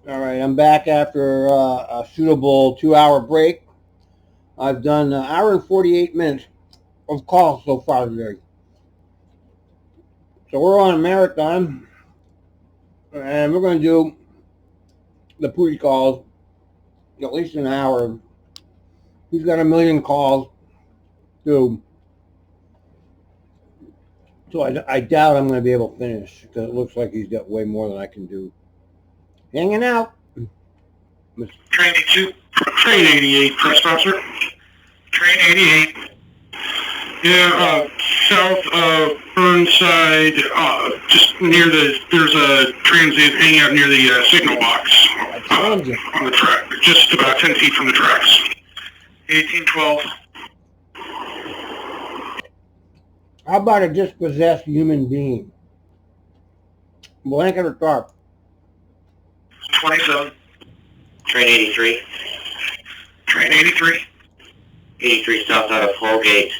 All right, I'm back after a suitable 2-hour break. I've done an hour and 48 minutes of calls so far today. So we're on a marathon, and we're going to do the Pooty calls at least an hour. He's got a million calls too, so I doubt I'm going to be able to finish because it looks like he's got way more than I can do. Hanging out. Train 82, Train 88, trespasser. Train 88. Yeah, south of Burnside, just near there's a transient hanging out near the signal box on the track, just about 10 feet from the tracks. 1812. How about a dispossessed human being? Blanket or tarp? 27. Train 83. Train 83. 83 south out of Holgate.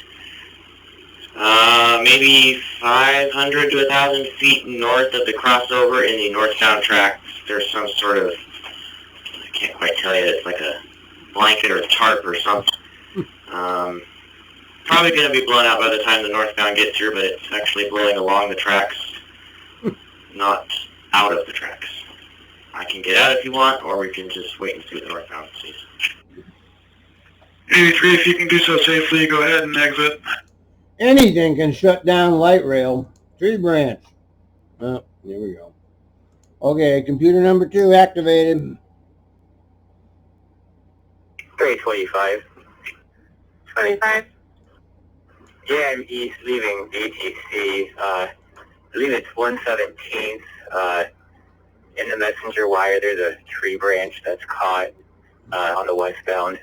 Maybe 500 to 1,000 feet north of the crossover in the northbound tracks. There's some sort of, I can't quite tell you, it's like a blanket or a tarp or something. Probably going to be blown out by the time the northbound gets here, but it's actually blowing along the tracks, not out of the tracks. I can get out if you want, or we can just wait and see what the northbound sees. 83, if you can do so safely, go ahead and exit. Anything can shut down light rail. Tree branch. Oh, here we go. Okay, computer number 2 activated. 325. 25? Yeah, I'm east leaving ATC. I believe it's 117th. In the messenger wire, there's a tree branch that's caught on the westbound.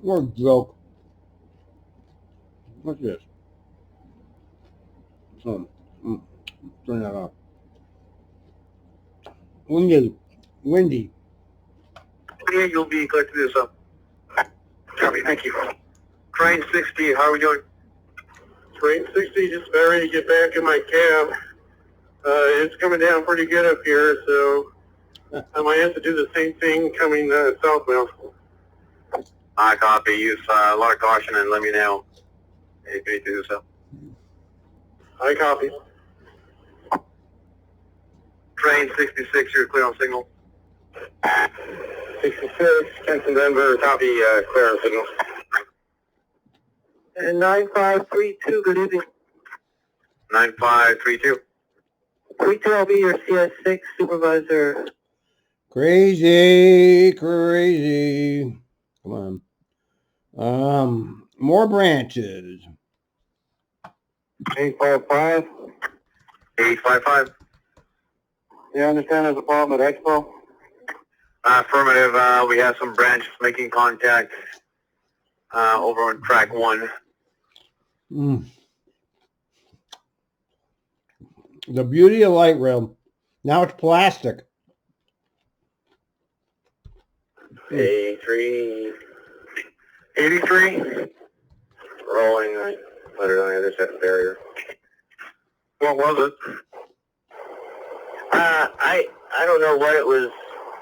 What a joke. What's this? Turn that off. Windy. Yeah, you'll be glad to do this up. Copy, thank you. Train 60, how are we doing? Train 60, just about ready to get back in my cab. It's coming down pretty good up here, so I might have to do the same thing coming southbound. I copy. Use a lot of caution and let me know if you need to do so. I copy. Train 66, you're clear on signal. 66, Kenton Denver, copy, clear on signal. And 9532, good evening. 9532. 32, I'll be your CS6 supervisor. Crazy. Come on. More branches. 855. 855. You understand there's a problem at Expo? Affirmative. We have some branches making contact over on track 1. The beauty of light rail. Now it's plastic. 83. 83. Rolling. I put it on the other side of the barrier. What was it? I don't know what it was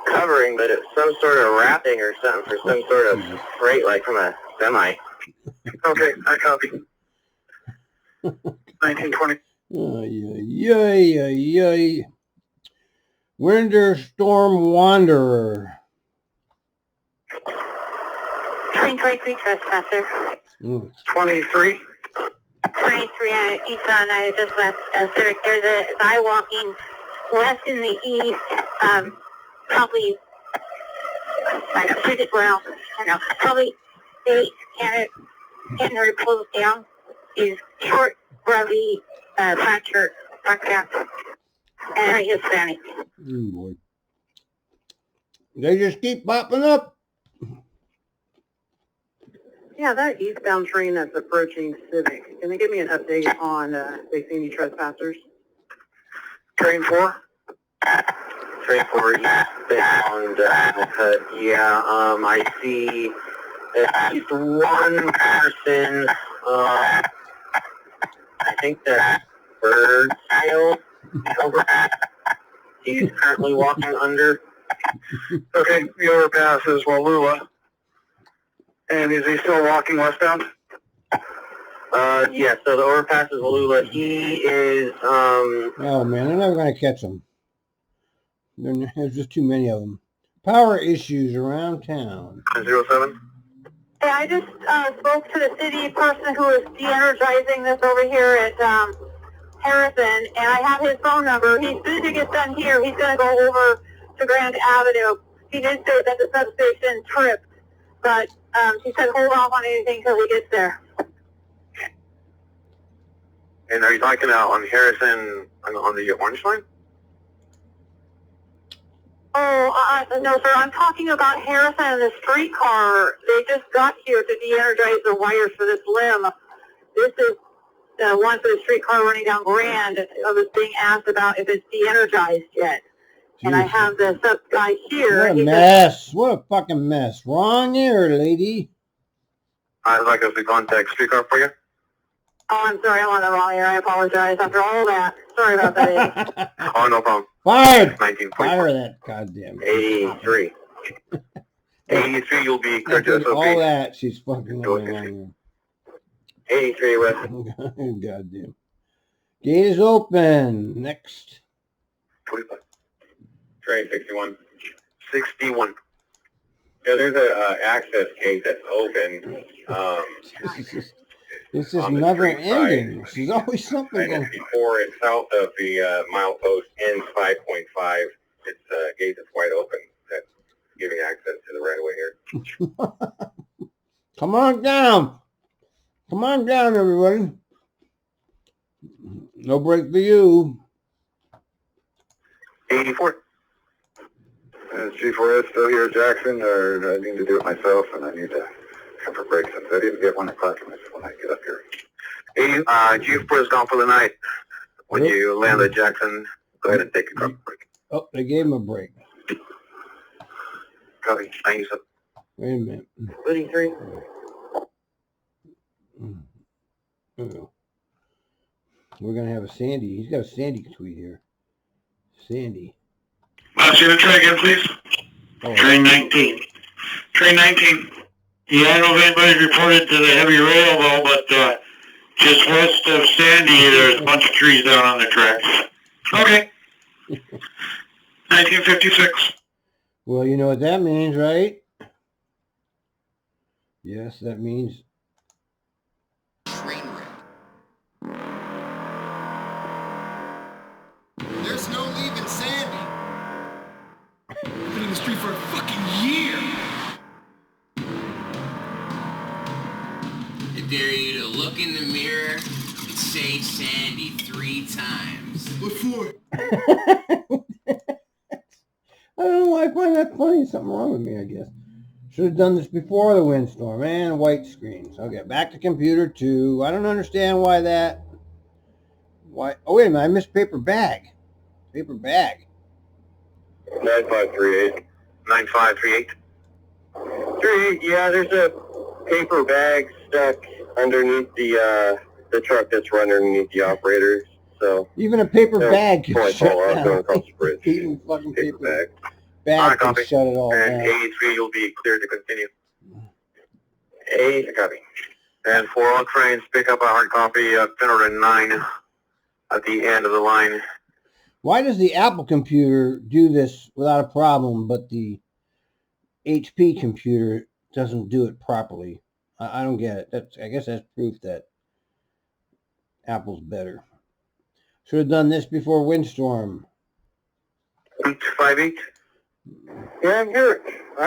covering, but it's some sort of wrapping or something for some sort of freight, like from a semi. Okay, I copy. 1920. Yay. Winter Storm Wanderer. Train 23, trespasser. 23. 23, east on, I just left. Sir, there's a guy walking west in the east, probably, like, pretty well, I don't know, probably 8, can't really pull down. He's short, grubby, black shirt, black cap, and Hispanic. Boy. They just keep popping up. Yeah, that eastbound train that's approaching Civic. Can they give me an update on if they see any trespassers? Train 4? Train 4 eastbound. Yeah, I see at least one person. I think that's Birdsdale. Over. He's currently walking under. Okay, the overpass is Wallula. And is he still walking westbound? Yeah, so the overpass is Wallula. He is, Oh, man, they're never going to catch them. There's just too many of them. Power issues around town. 07? Hey, I just spoke to the city person who is de-energizing this over here at Harrison, and I have his phone number. As soon as he gets done here, he's going to go over to Grand Avenue. He did say that the substation tripped, but she said hold off on anything until he gets there. And are you talking on Harrison on the orange line? Oh, no, sir. I'm talking about Harrison and the streetcar. They just got here to de-energize the wires for this limb. This is the one for the streetcar running down Grand. I was being asked about if it's de-energized yet. Jeez. And I have the sub guy here. What a mess. What a fucking mess. Wrong ear, lady. I'd like us to contact streetcar for you. Oh, I'm sorry. I'm on the wrong ear. I apologize. After all that. Sorry about that. Oh, no problem. Fired. 1944. Fire that goddamn. 83. 83, you'll be cleared to SOP. All that, she's fucking on the wrong 83, West. ear. Goddamn. Gate is open. Next. 25. Train 61. 61. Yeah, there's an access gate that's open. It's just never ending. There's always something going on. Before and south of the milepost ends 5.5. It's a gate that's wide open that's giving access to the right of way here. Come on down. Come on down, everybody. No break for you. 84. G4S still here, Jackson, or I need to do it myself, and I need to come for breaks. I didn't get 1 o'clock when I get up here. Hey, G4 is gone for the night. When you land at Jackson, go ahead and take a quick break. Oh, they gave him a break. Copy. Thank you, sir. Wait a minute. 33. Uh-oh. We're going to have a Sandy. He's got a Sandy tweet here. Sandy. See the train again, please. Oh. Train 19. Train 19. Yeah, I don't know if anybody's reported to the heavy rail, though, but just west of Sandy, there's a bunch of trees down on the tracks. Okay. 1956. Well, you know what that means, right? Yes, that means... Train wreck. There's no leaving Sandy. I've been in the street for a fucking year. I dare you to look in the mirror and say Sandy 3 times. What for? I don't know why I find that funny. Something wrong with me, I guess. Should have done this before the windstorm. And white screens. Okay, back to computer 2. I don't understand why that... Why? Oh, wait a minute. I missed paper bag. Paper bag. 9538. 9538. 38, yeah, there's a paper bag stuck underneath the truck that's running underneath the operator. So even a paper bag can point shut fall out going across the bridge. Even fucking paper bag can copy. shut it all And down. 83, you'll be cleared to continue. 8, copy. And for all trains, pick up a hard copy of 1009 at the end of the line. Why does the Apple computer do this without a problem, but the HP computer doesn't do it properly? I don't get it. I guess that's proof that Apple's better. Should have done this before windstorm. 858. Yeah, I'm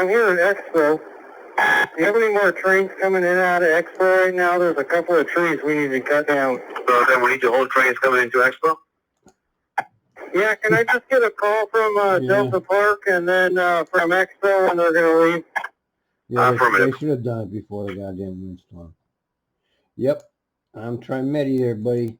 here at Expo. Do you have any more trains coming in and out of Expo right now? There's a couple of trees we need to cut down. So then we need to hold trains coming into Expo? Yeah, can I just get a call from Delta Park and then from Expo when they're going to leave? Yeah, they should have done it before the goddamn windstorm. Yep. I'm TRIMET there, buddy.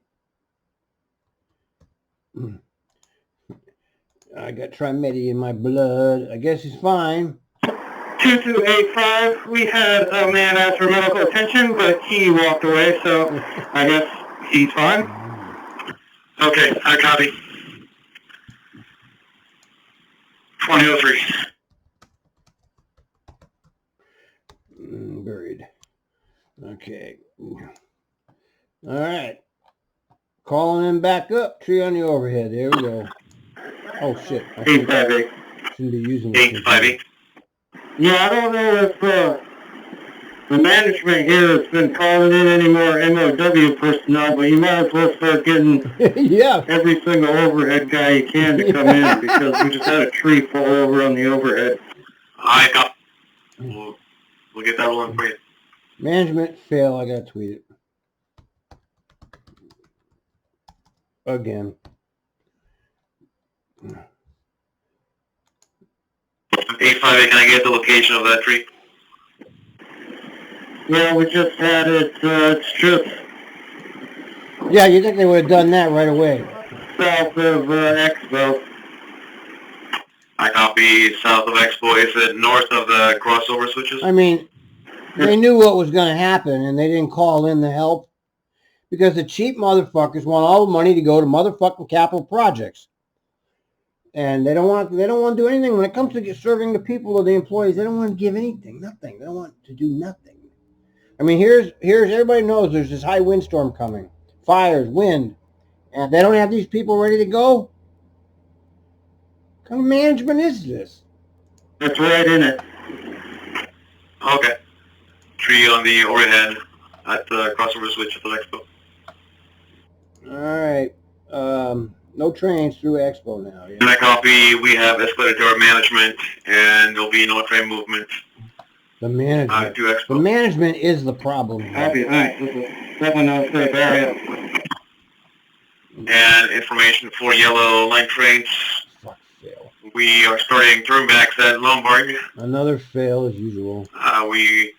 I got TRIMET in my blood. I guess he's fine. 2285, we had a man ask for medical attention, but he walked away, so I guess he's fine. Okay, I copy. 2003. Buried. Okay. All right. Calling him back up. Tree on the overhead. There we go. Oh shit. I 858. shouldn't be using 858. Yeah, I don't know if the management here has been calling in any more MOW personnel, but you might as well start getting yeah. every single overhead guy you can to come in, because we just had a tree fall over on the overhead. I got. We'll get that one for you. Management fail. I gotta tweet it. Again. 858, can I get the location of that tree? Yeah, we just had it, it's just Yeah, you think they would have done that right away. south of Expo. I copy south of Expo. Is it north of the crossover switches? I mean, they knew what was going to happen, and they didn't call in the help because the cheap motherfuckers want all the money to go to motherfucking capital projects, and they don't want to do anything when it comes to serving the people or the employees. They don't want to give anything, nothing. They don't want to do nothing. I mean, here's everybody knows there's this high windstorm coming, fires, wind, and they don't have these people ready to go. What kind of management is this? That's right in it. Okay. Tree on the overhead at the crossover switch at the Expo. All right. No trains through Expo now. Yeah. And I copy, we have escalated to our management, and there'll be no train movement The management. to Expo. The management is the problem. Happy, thanks. This is definitely not a safe area. And information for yellow line trains. Fuck, fail. We are starting turnbacks at Lombard. Another fail as usual. We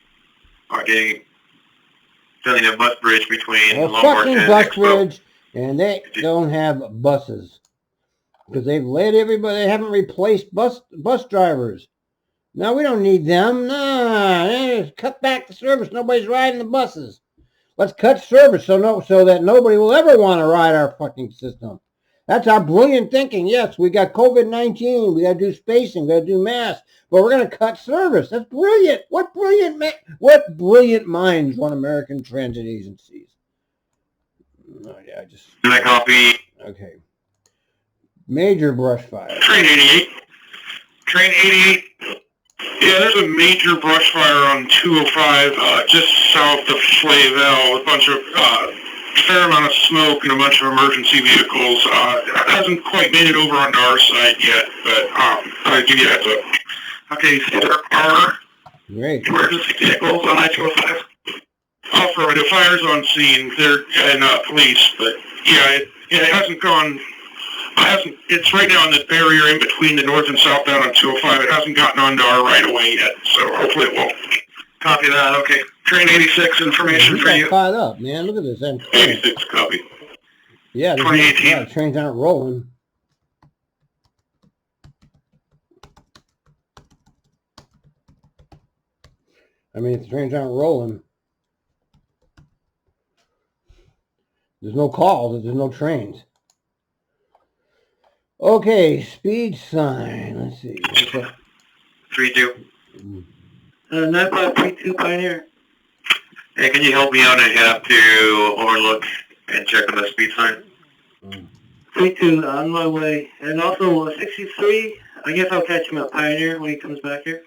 are sending a bus bridge between A Lombard fucking and bus Expo. bridge, and they don't have buses because they've let everybody. They haven't replaced bus drivers. No, we don't need them. Nah, just cut back the service. Nobody's riding the buses. Let's cut service so that nobody will ever want to ride our fucking system. That's our brilliant thinking. Yes, we got COVID-19. We got to do spacing. We got to do masks. But we're going to cut service. That's brilliant. What brilliant minds run American transit agencies? Oh, yeah, I just... And I copy. Okay. Major brush fire. Train 88. Train 88. Yeah, there's a major brush fire on 205 just south of Flavel. A bunch of... fair amount of smoke and a bunch of emergency vehicles. It hasn't quite made it over onto our side yet, but I'll give you a heads up. Okay, so there are emergency vehicles on I-205. Off-road, the fire's on scene. They're police, but yeah, it hasn't gone. It's right now in the barrier in between the north and southbound on 205. It hasn't gotten onto our right-of-way yet, so hopefully it won't. Copy that. Okay. Train 86 information for you. Caught up, man. Look at this. 86 copy. Yeah, 2018. The trains aren't rolling. I mean, if the trains aren't rolling, there's no calls. There's no trains. Okay, speed sign. Let's see. 3-2. 9532 Pioneer. Hey, can you help me out? I have to overlook and check on the speed sign. 32 on my way. And also 63, I guess I'll catch him at Pioneer when he comes back here.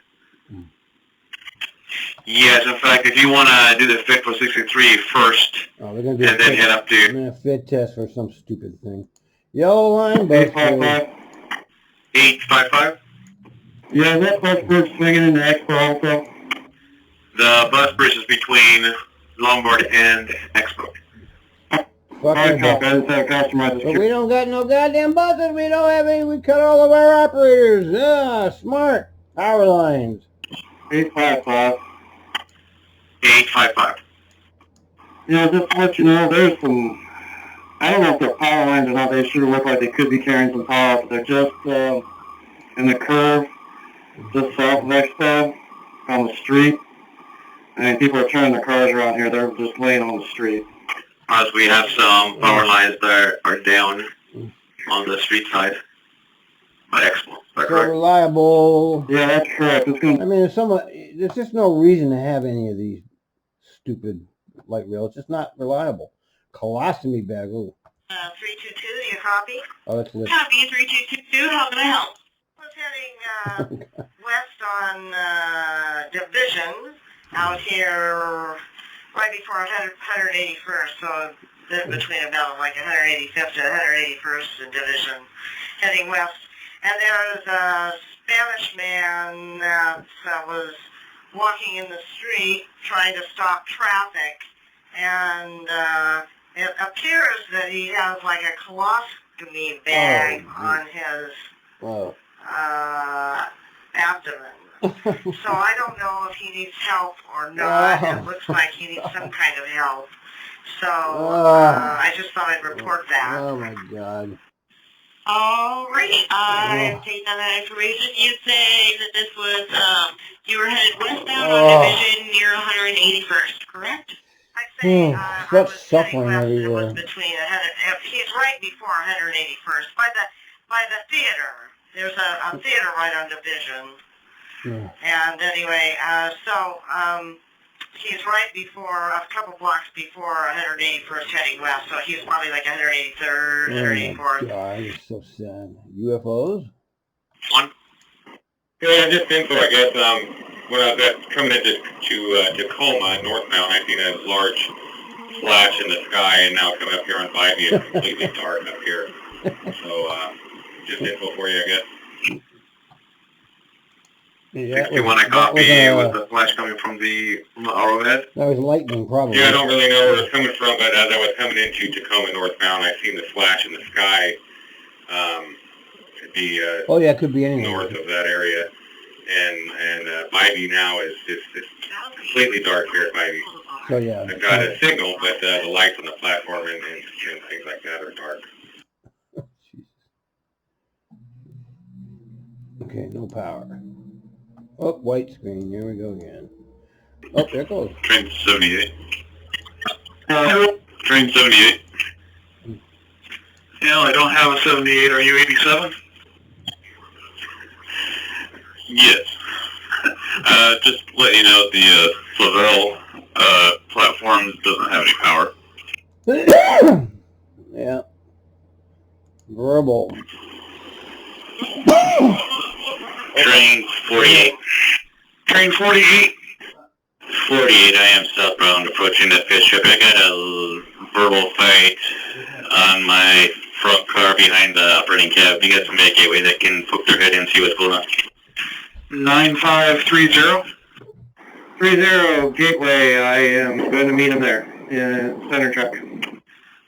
Yes, in fact, if you want to do the fit for 63 first, they're gonna do and then head up to... I'm going to fit test for some stupid thing. Yellow line, bus 855. 855? Yeah, that bus bridge swinging into Expo also. The bus bridge is between Lombard and Expo. Fucking bus. But we don't got no goddamn buses. We don't have any. We cut all of our operators. Smart. Power lines. 855. 855. Yeah, just to let you know, there's some... I don't know if they're power lines or not. They sure look like they could be carrying some power, but they're just in the curve, just south of Expo, on the street. And people are turning their cars around here. They're just laying on the street. As we have some power lines that are down on the street side by Expo. so reliable. Yeah, that's correct. It's gonna... I mean, there's just no reason to have any of these stupid light rail. It's just not reliable. Colostomy Bag. Ooh. 322, do you copy? Oh, that's lit. Copy 322, how can I help? I was heading west on Division out here right before 181st, so between about like 185th to 181st and Division, heading west. And there was a Spanish man that was walking in the street trying to stop traffic, and it appears that he has like a colostomy bag on his abdomen. So I don't know if he needs help or not. It looks like he needs some kind of help. So I just thought I'd report that. Oh my God. Alrighty, I've taken down that information. You say that this was, you were headed westbound on Division near 181st, correct? I'd say, I was heading west, it was between, he's right before 181st, by the theater. There's a theater right on Division. And anyway, he's right before, a couple blocks before 181st heading west, so he's probably like 183rd, 184th. God, it's so sad. UFOs? One. Yeah, just info, I guess. When I was coming into Tacoma, northbound, I seen a large flash in the sky, and now coming up here on 5E, it's completely dark up here. So, just info for you, I guess. Yeah, 61, I copy, with the flash coming from the overhead. That was lightning, probably. Yeah, I don't really know where it's coming from, but as I was coming into Tacoma northbound, I seen the flash in the sky. Could be oh yeah, it could be anywhere north of that area, and 5E now is just completely dark here at 5E. So yeah, I've got a signal, but the lights on the platform and things like that are dark. Okay, no power. Oh, white screen. Here we go again. Oh, there it goes. Train 78. Train 78. Yeah, I don't have a 78. Are you 87? Yes. Just let you know the Flavel platform doesn't have any power. Yeah. Verbal. Train 48. Train 48. 48, I am southbound approaching that fish ship. I got a verbal fight on my front car behind the operating cab. You got somebody at Gateway that can poke their head in and see what's going on. 9530. 30 Gateway, I am going to meet him there. Center track.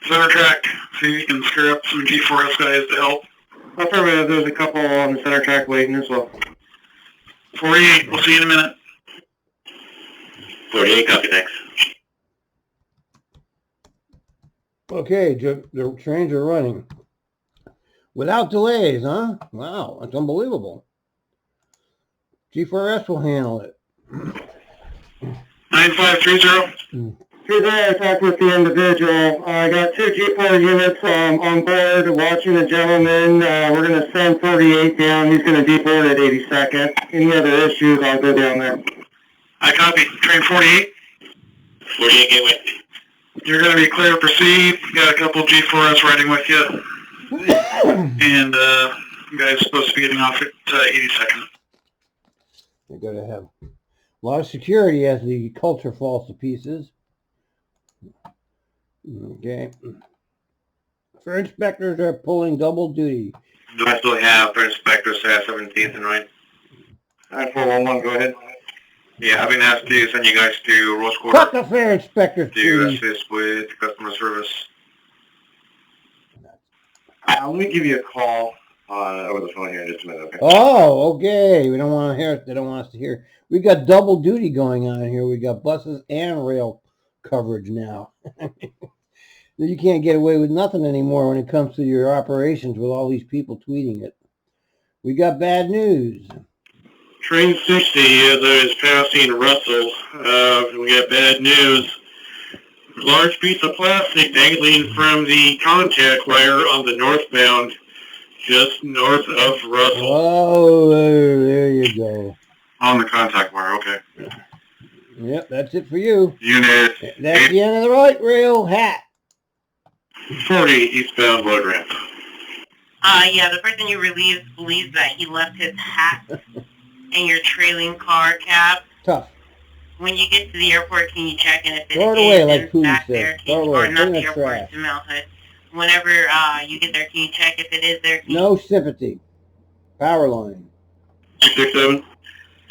Center track. See if you can screw up some G4S guys to help. Affirmative, there's a couple on the center track waiting as well. 48, we'll see you in a minute. 48, copy, thanks. Okay, the trains are running without delays, huh? Wow, that's unbelievable. G4S will handle it. 9530. Today I talked with the individual. I got 2 G4 units on board watching the gentleman. We're going to send 48 down. He's going to deport at 82nd. Any other issues, I'll go down there. I copy. Train 48. 48 Gateway. You're going to be clear to proceed. You got a couple G4S riding with you. And you guys are supposed to be getting off at 82nd. They're going to have a lot of security as the culture falls to pieces. Okay. Fire inspectors are pulling double duty. Do I still have fire inspectors at 17th and Ryan? 9411, go ahead. Yeah, I've been asked to send you guys to Rose Quarter. Cut the fire inspectors, to please. assist with customer service. Let me give you a call over the phone here in just a minute, okay? Oh, okay. We don't want to hear it. They don't want us to hear. We got double duty going on here. We got buses and rail coverage now. You can't get away with nothing anymore when it comes to your operations with all these people tweeting it. We got bad news. Train 60 is passing Russell. We got bad news. Large piece of plastic dangling from the contact wire on the northbound Just north of Russell. Oh, there you go. On the contact wire, okay. Yep, that's it for you. Unit That's the end of the light rail. Hat. 40 eastbound load ramp. Yeah, the person you relieved believes that he left his hat in your trailing car cab. Tough. When you get to the airport, can you check? And if it Throw it is away, like Pooh back said. there, Throw it or away. not Bring the the airport, trash. it's the Mount Hood. Whenever you get there, can you check if it is there? No sympathy. Power line. 667.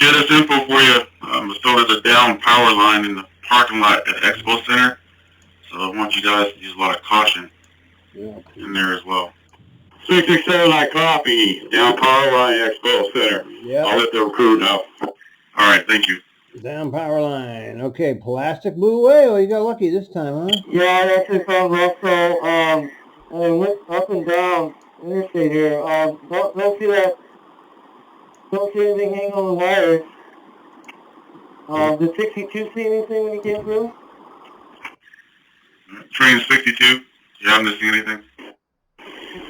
Yeah, this info for you. So there's a down power line in the parking lot at Expo Center. So I want you guys to use a lot of caution in there as well. 667, I copy. Down power line, Expo Center. Yep. I'll let the recruit know. All right, thank you. Down power line. Okay, plastic blew away. Well, you got lucky this time, huh? Yeah, I actually found Russell, and I went up and down interstate here. Don't see that, don't see anything hanging on the wires. Did 62 see anything when he came through? Train 62, you happen to see anything?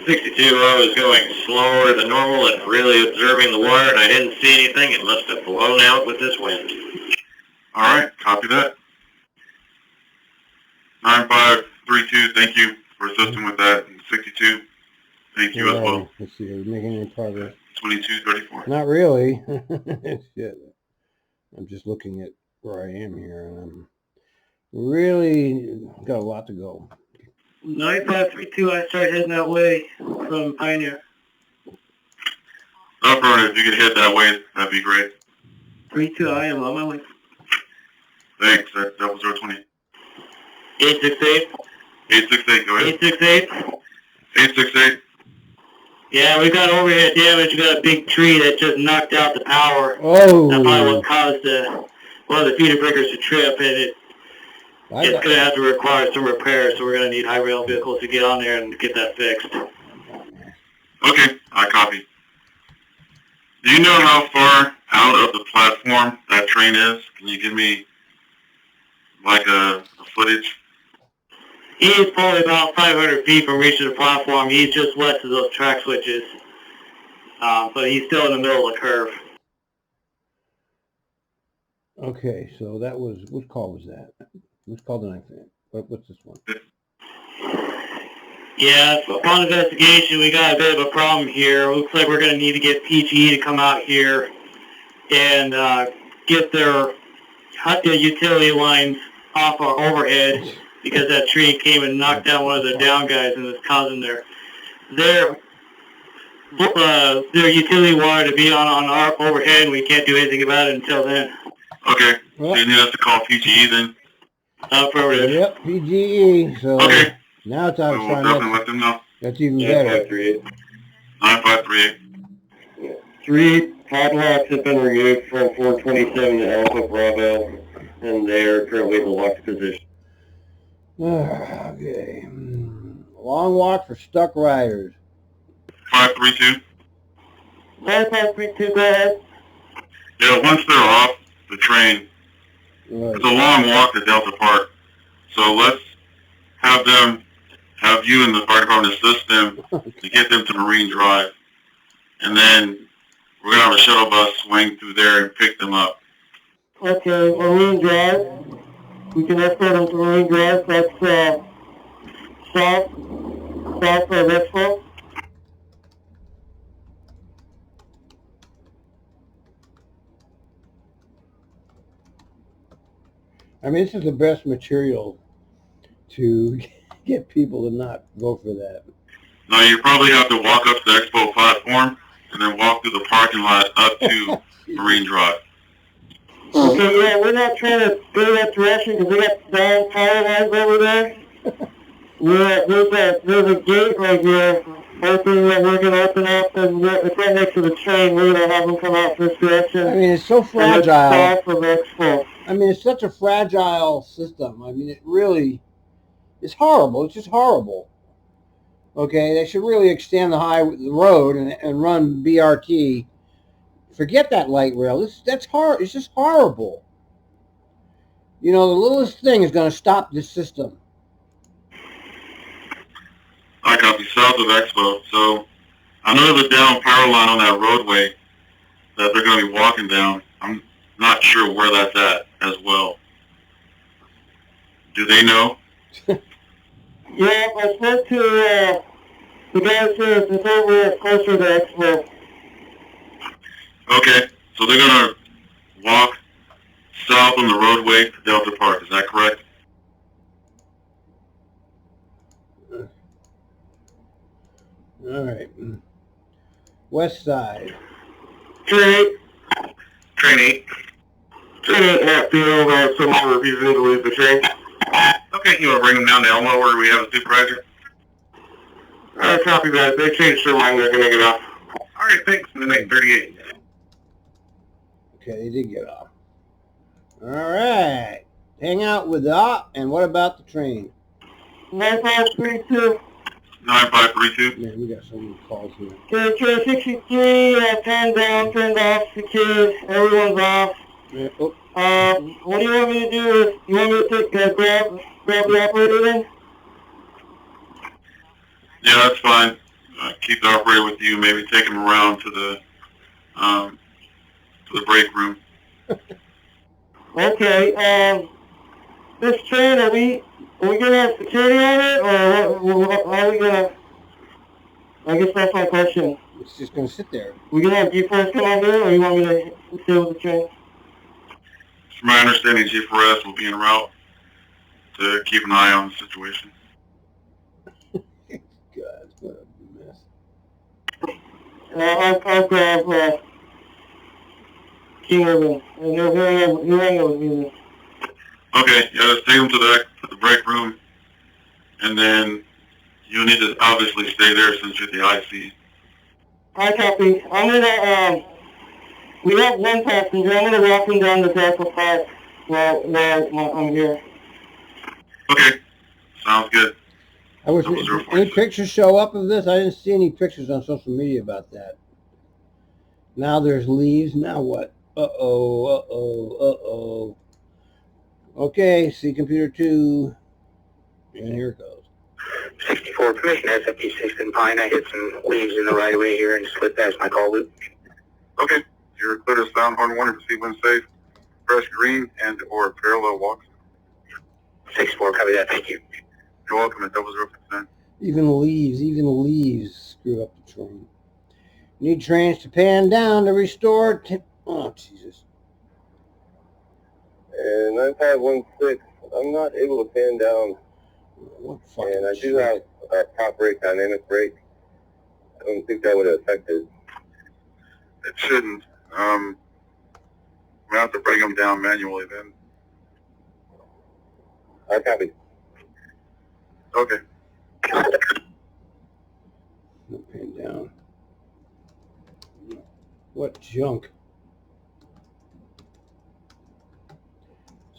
62, I was going slower than normal and really observing the wire, and I didn't see anything. It must have blown out with this wind. All right, copy that. 9532, thank you for assisting with that. And 62, thank you as well. Let's see, are we making any progress? 2234. Not really. Shit. I'm just looking at where I am here, and I'm really got a lot to go. 9532, I started heading that way from Pioneer. Affirmative, if you could head that way, that'd be great. 32, I am on my way. Thanks, that's 0020. 868. 868, go ahead. 868. 868. Yeah, we got overhead damage. We got a big tree that just knocked out the power. Oh. That's probably what caused one of the feeder breakers to trip, and it's going to have to require some repairs, so we're going to need high rail vehicles to get on there and get that fixed. Okay, I copy. Do you know how far out of the platform that train is? Can you give me like a footage? He's probably about 500 feet from reaching the platform. He's just west of those track switches. But he's still in the middle of the curve. Okay, so that was, what call was that? What's called the 9th? What's this one? Yeah, upon investigation, we got a bit of a problem here. Looks like we're going to need to get PGE to come out here and get their utility lines off our overhead, because that tree came and knocked down one of the down guys and is causing their utility wire to be on our overhead, and we can't do anything about it until then. Okay, so you need us to call PGE then? Affirmative. Yep, PGE. So okay. Now it's out of We'll definitely let them know. That's even better. 9538. 3 padlocks have been removed from 427 to Alpha Bravo, and they are currently in the locked position. Okay. Long walk for stuck riders. 532. 532, go ahead. Yeah, once they're off the train, it's a long walk to Delta Park. So let's have you and the fire department assist them to get them to Marine Drive. And then we're going to have a shuttle bus swing through there and pick them up. Okay, Marine Drive. We can escort them to Marine Drive. That's south of Expo. I mean, this is the best material to get people to not go for that. Now, you probably have to walk up to the Expo platform and then walk through the parking lot up to Marine Drive. Okay, yeah, we're not trying to go that direction because we got down power lines over there. There's a gate right here. Hoping that we're going to open up, and it's right next to the train. We're going to have them come out this direction. I mean, it's so fragile. South of Expo. I mean, it's such a fragile system. I mean, it really is horrible. It's just horrible. Okay, they should really extend the road and run BRT. Forget that light rail. That's hard. It's just horrible. You know, the littlest thing is going to stop this system. I copy, south of Expo. So I know the down power line on that roadway that they're going to be walking down. I'm not sure where that's at as well. Do they know? Yeah, I spoke to the guy says it's over closer to Expo. Okay, so they're going to walk south on the roadway to Delta Park. Is that correct? All right. West side. Train 8. Train 8 at the somewhere if he's into with the train. Okay, you want to bring them down to Elmo where we have a supervisor? Copy that. They changed their mind. They're going to get off. All right, thanks. And then 838. Okay, they did get off. All right. Hang out with the op. And what about the train? 9532. 9532. Man, we got so many calls here. Train 63, turned down, turned off, secured. Everyone's off. Yeah, oh, What do you want me to do? You want me to take, grab the operator then? Yeah, that's fine. Keep the operator with you. Maybe take him around to the break room. Okay, this train, are we gonna have security on it, or how are we gonna, I guess that's my question. it's just going to sit there. We gonna have G-Force come out here, or you want me to stay with the train? From my understanding, G4S will be en route to keep an eye on the situation. God, what a mess. I'll grab, King Urban, and you'll hang out with me then. Okay, yeah, just take him to the break room, and then you need to obviously stay there since you're the IC. I copy. I'm gonna, we have one passenger. I'm gonna walk him down the Tarp Park while I'm here. Okay, sounds good. I wish any pictures show up of this. I didn't see any pictures on social media about that. Now there's leaves. Now what? Uh-oh. Okay, see computer 2. And here it goes. 64, permission SFP6 in Pine. I hit some leaves in the right of way here and slid past my call loop. Okay, you're clear to sound horn 1 and proceed when safe. Press green and or parallel walk. 64, copy that. Thank you. You're welcome at 0069. Even the leaves screw up the train. Need trains to pan down to restore. Oh, Jesus. And 9516, I'm not able to pan down. What fucking And I do shit. have a top brake, dynamic brake. I don't think that would have affected. It shouldn't. We have to bring them down manually then. I copy. Okay. Pan down. What junk.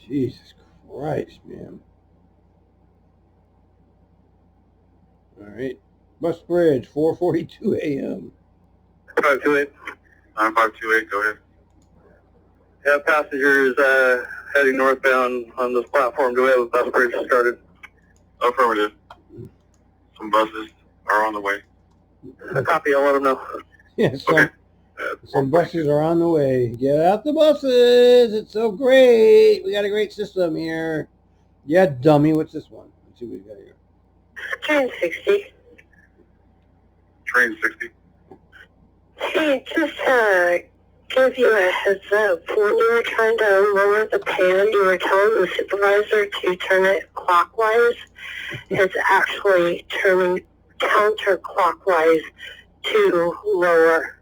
Jesus Christ, man. All right. Bus Bridge, 4:42 a.m. 528. 9528, go ahead. Yeah, passengers heading northbound on this platform. Do we have a bus bridge started? Affirmative. Some buses are on the way. A copy, I'll let them know. Yeah, Okay. some buses are on the way. Get out the buses. It's so great. We got a great system here. Yeah, dummy. What's this one? Let's see what we got here. Train 60. Train 60. Hey, just give you a heads up. When you were trying to lower the pan, you were telling the supervisor to turn it clockwise. It's actually turning counterclockwise to lower.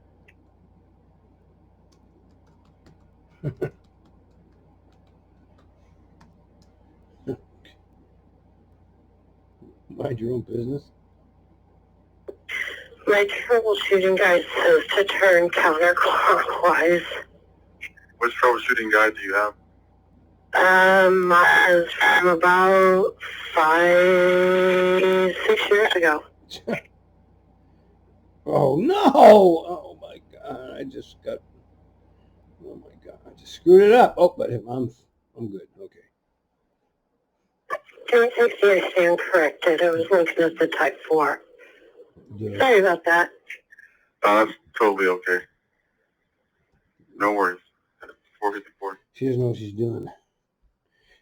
Mind your own business. My troubleshooting guide says to turn counterclockwise. Which troubleshooting guide do you have? Mine is from about 5-6 years ago. Oh no! Oh my God! I just screwed it up. Oh, but I'm good. Okay. 1060, I stand corrected. I was looking at the Type 4. Yeah. Sorry about that. That's totally okay. No worries. 454. She doesn't know what she's doing.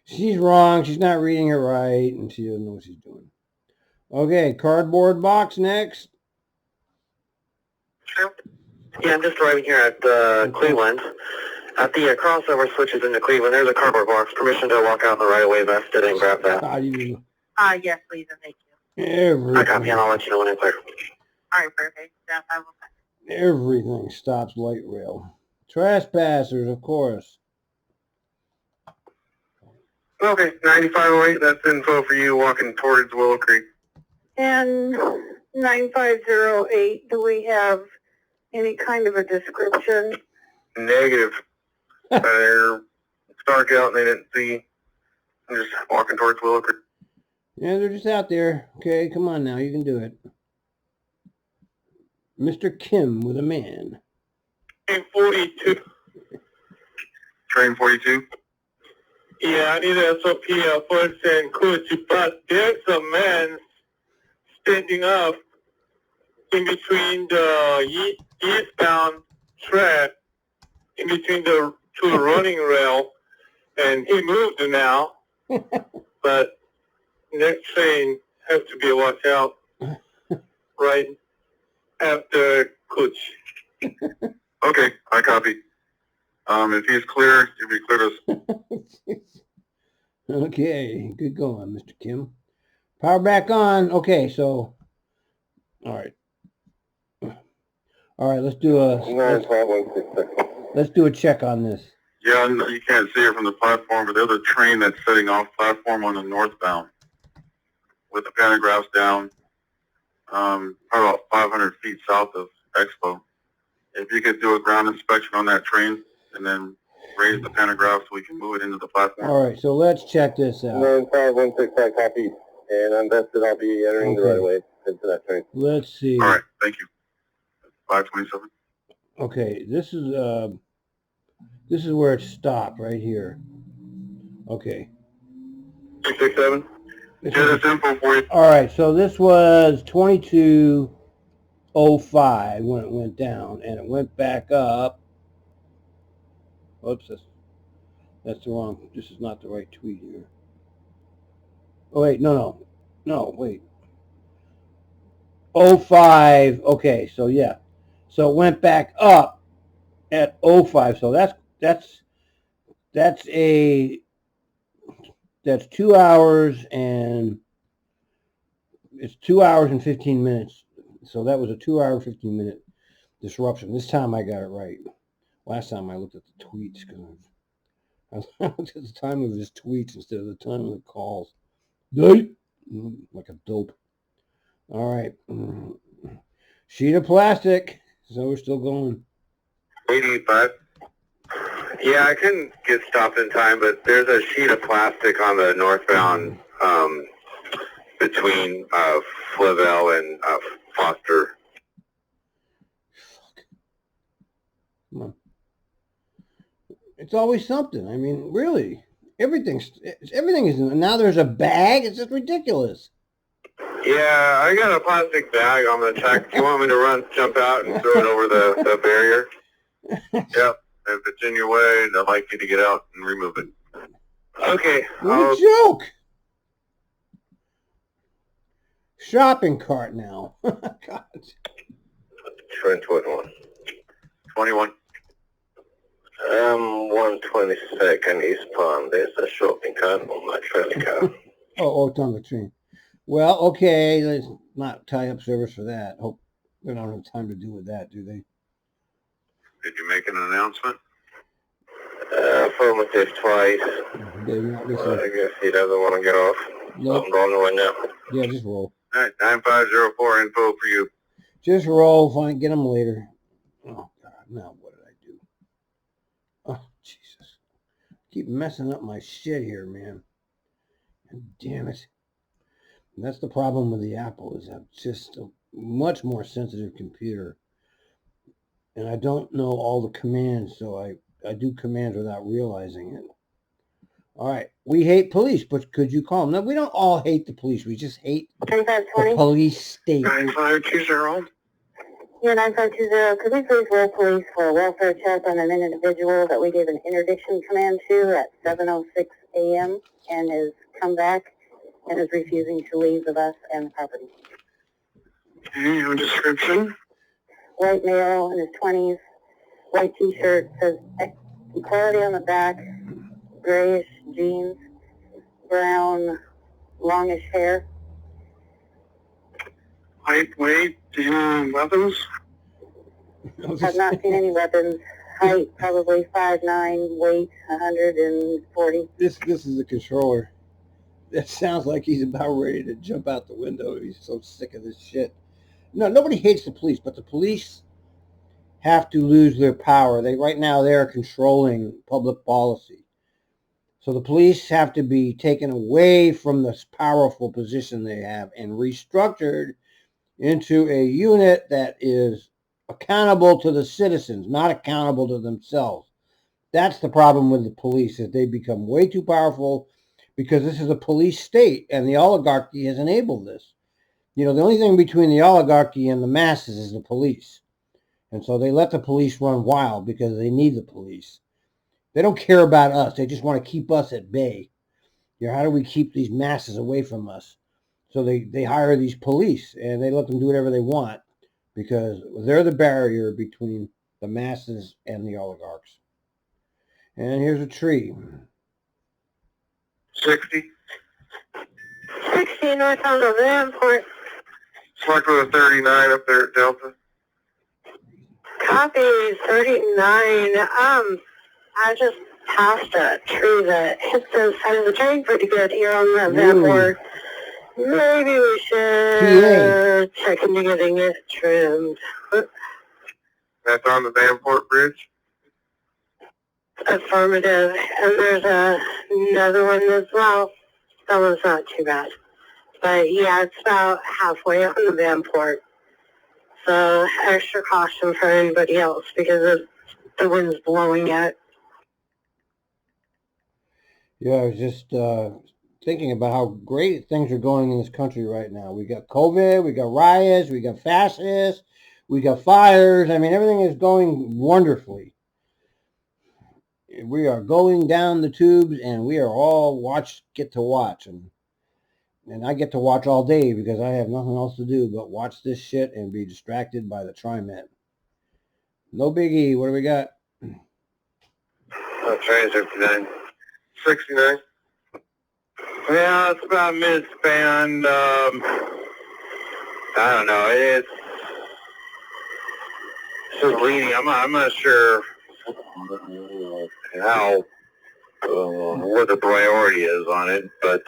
She's wrong. She's not reading it right, and she doesn't know what she's doing. Okay, cardboard box next. Sure. Yeah, I'm just arriving here at Cleveland. At the crossover switches into Cleveland, there's a cardboard box. Permission to walk out in the right of way vested and grab that. How do you? Yes, please, and thank you. Everything. I copy, and I'll let you know when it's clear. All right, perfect. Yes, I will. Everything stops light rail. Trespassers, of course. Okay, 9508, that's info for you walking towards Willow Creek. And 9508, do we have any kind of a description? Negative. They're dark out and they didn't see. I'm just walking towards Willow Creek. Yeah, they're just out there. Okay, come on now. You can do it. Mr. Kim with a man. Train 42. Train 42? Yeah, I need an SOP first and coach, but there's a man standing up in between the eastbound track, in between the two running rail, and he moved now, but next train has to be watched out right after coach. Okay, I copy. If he's clear, he'll be clear to... Okay, good going, Mr. Kim. Power back on. Okay, so, all right, let's do a check on this. Yeah, you can't see it from the platform, but there's a train that's setting off platform on the northbound with the pantographs down, probably about 500 feet south of Expo. If you could do a ground inspection on that train and then raise the pantograph so we can move it into the platform. All right, so let's check this out. 9516, I copy. And I'm vested, I'll be entering the right away into that train. Let's see. All right, thank you. 527. Okay, this is where it stopped right here. Okay. 667. Yeah, that's info for you. All right, so this was 2205 when it went down, and it went back up. Oops, that's the wrong. This is not the right tweet here. Oh wait, no, wait. 05. Okay, so yeah, so it went back up at 05. So that's 2 hours and it's 2 hours and 15 minutes. So that was a 2 hour 15 minute disruption. This time I got it right. Last time I looked at the tweets because I looked at the time of his tweets instead of the time of the calls. Like a dope. All right. Sheet of plastic. So we're still going. 85. Yeah, I couldn't get stopped in time, but there's a sheet of plastic on the northbound between Flavel and Foster. Come on. It's always something. I mean, really. Everything is now there's a bag. It's just ridiculous. Yeah, I got a plastic bag on the track. Do you want me to jump out and throw it over the barrier? Yep. If it's in your way, I'd like you to get out and remove it. Okay. What a joke. Shopping cart now. God. Train 21. 21. 122nd East Pond. There's a shopping cart on my trailer car. Oh, it's on the train. Well, okay, let's not tie up service for that. Hope they don't have time to do with that, do they? Did you make an announcement? Affirmative twice. I guess he doesn't want to get off. Nope. I'm going right now. Yeah, just roll. All right, 9504 info for you. Just roll. Fine, get them later. Oh, God, now what did I do? Oh, Jesus. Keep messing up my shit here, man. God damn it. And that's the problem with the Apple, is I'm just a much more sensitive computer. And I don't know all the commands, so I do commands without realizing it. All right. We hate police, but could you call them? No, we don't all hate the police. We just hate the police state. 9520. Yeah, 9520, could we please roll police for a welfare check on an individual that we gave an interdiction command to at 7:06 a.m. and has come back and is refusing to leave the bus and the property? Okay, your description? White male in his 20s, white t-shirt, says equality on the back, grayish jeans, brown, longish hair. Height, weight, do you have weapons? Have not seen any weapons. Height probably 5'9", weight 140. This is the controller. That sounds like he's about ready to jump out the window. He's so sick of this shit. No, nobody hates the police, but the police have to lose their power. Right now they are controlling public policy. So the police have to be taken away from this powerful position they have and restructured into a unit that is accountable to the citizens, not accountable to themselves. That's the problem with the police, is they become way too powerful because this is a police state and the oligarchy has enabled this. The only thing between the oligarchy and the masses is the police. And so they let the police run wild because they need the police. They don't care about us. They just want to keep us at bay. How do we keep these masses away from us? So they hire these police and they let them do whatever they want because they're the barrier between the masses and the oligarchs. And here's a tree. 60. 60 north on the Vanport. Select with a 39 up there at Delta. Copy 39. I just passed a tree that hits the side of the train pretty good here on the Vanport. Maybe we should check into getting it trimmed. That's on the Vanport Bridge? Affirmative. And there's another one as well. That one's not too bad. But yeah, it's about halfway on the Vanport. So extra caution for anybody else because the wind's blowing it. Yeah, I was just thinking about how great things are going in this country right now. We got COVID, we got riots, we got fascists, we got fires. I mean, everything is going wonderfully. We are going down the tubes, and we are all get to watch. And I get to watch all day because I have nothing else to do but watch this shit and be distracted by the TRIMET. No biggie. What do we got? Train 69. 69. Yeah, it's about mid-span. I don't know. It's just leaning. I'm not sure how what the priority is on it, but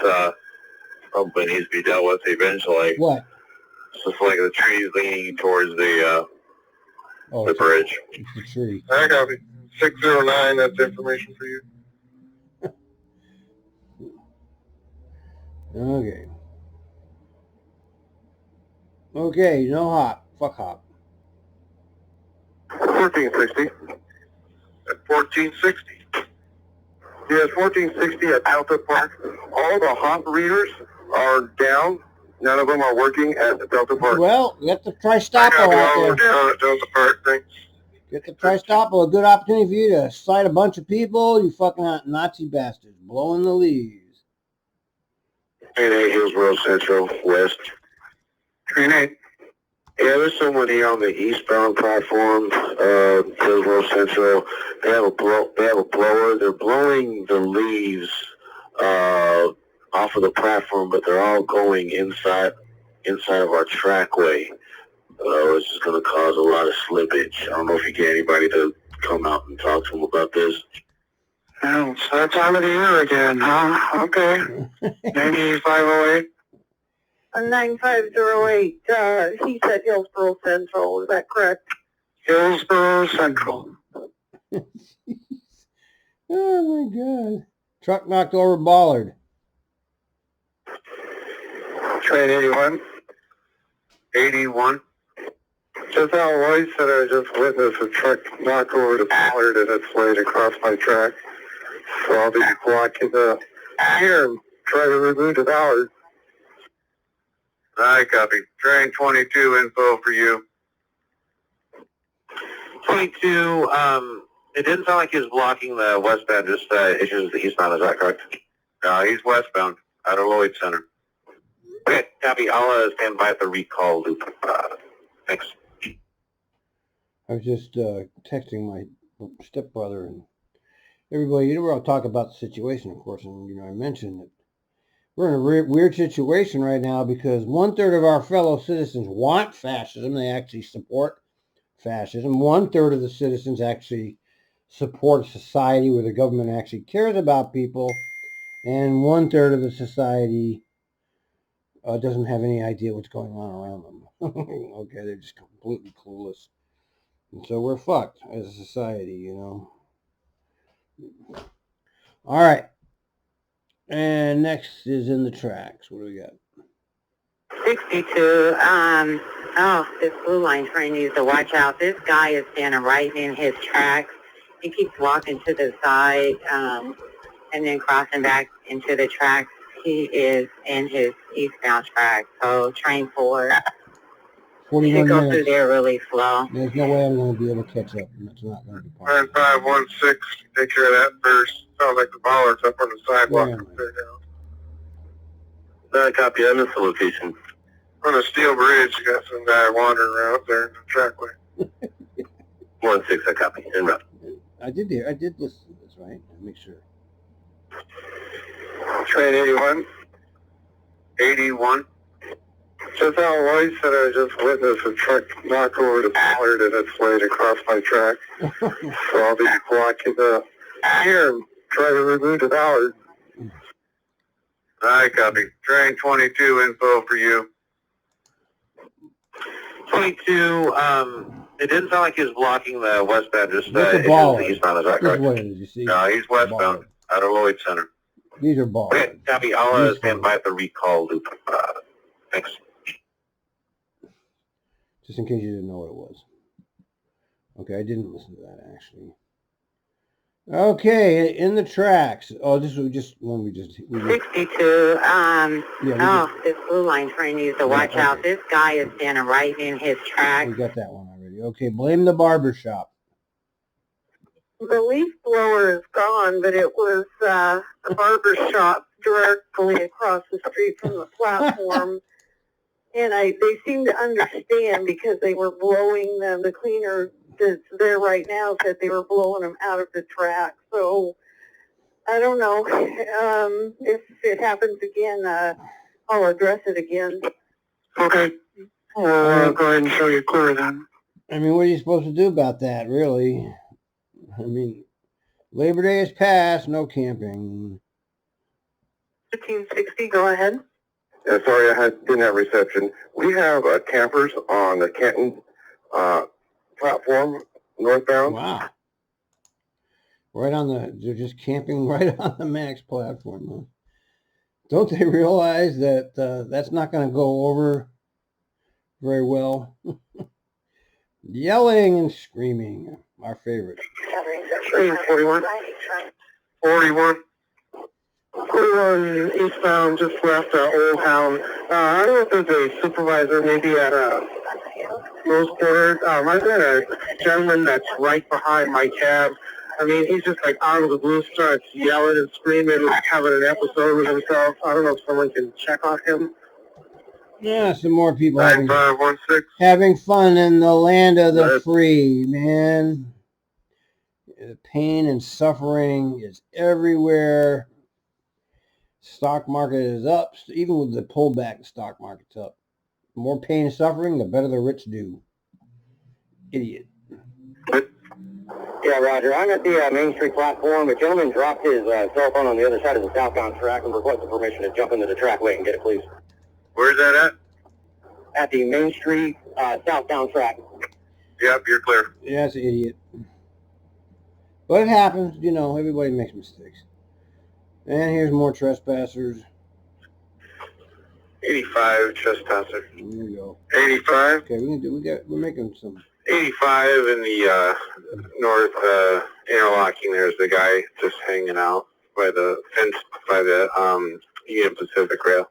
probably needs to be dealt with eventually. What? It's just like the tree's leaning towards the bridge. It's the tree. I got it. 609. That's information for you. Okay. Okay, no hop. Fuck hop. 1460. At 1460. Yes, 1460 at Delta Park. All the hop readers are down. None of them are working at the Delta Park. Well, get the tristapo out there. Down at Delta Park, thanks. Get the tristapo. A good opportunity for you to cite a bunch of people. You fucking Nazi bastards. Blowing the leaves. Train 8, Hillsborough Central, West. Train 8. Yeah, there's somebody on the eastbound platform, Hillsborough Central. They have a blower. They're blowing the leaves off of the platform, but they're all going inside of our trackway. Which is going to cause a lot of slippage. I don't know if you get anybody to come out and talk to them about this. Oh, it's that time of the year again, huh? Okay. 9508. 9508. He said Hillsborough Central. Is that correct? Hillsborough Central. Oh my God. Truck knocked over Ballard. Train 81. 81. Just how Roy said, I just witnessed a truck knock over the Ballard and it's laid across my track. So I'll be blocking the here and try to remove the Ballard. I copy. Train 22 info for you. 22, it didn't sound like he was blocking the westbound, just issues the eastbound, is that correct? He's westbound, out of Lloyd Center. Okay, copy. I'll stand by at the recall loop. Thanks. I was just texting my stepbrother and everybody. You know, we're all talking about the situation, of course, and I mentioned that we're in a weird situation right now because 1/3 of our fellow citizens want fascism. They actually support fascism. 1/3 of the citizens actually support a society where the government actually cares about people, and 1/3 of the society doesn't have any idea what's going on around them. Okay, they're just completely clueless. And so we're fucked as a society, All right. And next is in the tracks. What do we got? 62, this blue line train needs to watch out. This guy is standing right in his tracks. He keeps walking to the side, and then crossing back into the tracks. He is in his eastbound track. So train 4, 41 go minutes. through there really slow. There's no way I'm going to be able to catch up. That's not going to be possible. 9516, take care of that first. Sounds like the bollards up on the sidewalk up there now. Copy, I missed the location. On a steel bridge, you got some guy wandering around up there in the trackway. 16, I copy. En route. I did listen to this, right? Make sure. Train 81. 81. Just out Lloyd said I just witnessed a truck knock over the bollard in its way to cross my track. So I'll be blocking the here and try to remove the bollard. I copy. Train 22 info for you. 22, it didn't sound like he was blocking the westbound, just the eastbound, is that correct? What it is, you see? No, he's westbound, out of Lloyd Center. These are balls. Okay, copy. I'll stand by at the recall loop. Thanks. Just in case you didn't know what it was. Okay, I didn't listen to that, actually. Okay, in the tracks. Oh, this was just one we just 62, this blue line train needs to watch out. This guy is standing right in his tracks. We got that one already. Okay, blame the barber shop. The leaf blower is gone, but it was a barber shop directly across the street from the platform. And they seem to understand because they were blowing them. The cleaner that's there right now said they were blowing them out of the track. So I don't know. If it happens again, I'll address it again. Okay. I'll go ahead and show you clear then. I mean, what are you supposed to do about that, really? I mean, Labor Day is past, no camping. 1560, go ahead. Yeah, sorry, didn't have reception. We have campers on the Canton platform, northbound. Wow. They're just camping right on the Max platform. Huh? Don't they realize that that's not going to go over very well? Yelling and screaming, our favorite. 41. 41. 41 eastbound, just left Old Town. I don't know if there's a supervisor maybe at Rose Quarter. I've got a gentleman that's right behind my cab. I mean, he's just like out of the blue, starts yelling and screaming, having an episode with himself. I don't know if someone can check on him. Yeah, some more people 9516. having fun in the land of the free, man. The pain and suffering is everywhere. Stock market is up. Even with the pullback, the stock market's up. The more pain and suffering, the better the rich do. Idiot. Yeah, Roger. I'm at the Main Street platform. A gentleman dropped his cell phone on the other side of the southbound track and requested permission to jump into the trackway and get it, please. Where's that at? At the Main Street southbound track. Yep, you're clear. Yeah, that's an idiot. But it happens. Everybody makes mistakes. And here's more trespassers. 85 trespasser. There you go. 85. Okay, we're making some. 85 in the north interlocking. There's the guy just hanging out by the fence by the Union Pacific Rail.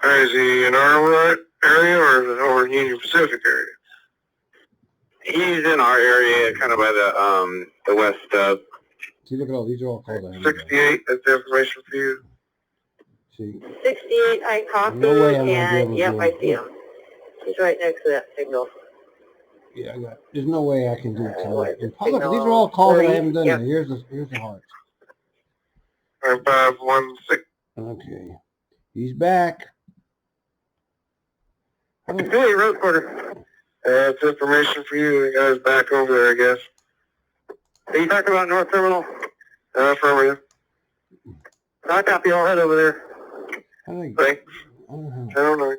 Is he in our area or over Union Pacific area? He's in our area, kind of by the west stub. See, look at all these are all called 68, that's the information for you. See, 68, I copy, no way I'm gonna be able to yep, do I it. see him. He's right next to that signal. Yeah, there's no way I can do it tonight. And look, Signal these are all calls that I 40, haven't done yep. yet. Here's the hearts. 516. Okay, he's back. Hey, road porter. That's information for you. The guy's back over there, I guess. Are you talking about North Terminal? Affirmative. I copy. I'll head over there. How do I, Thanks. I don't know. 1009.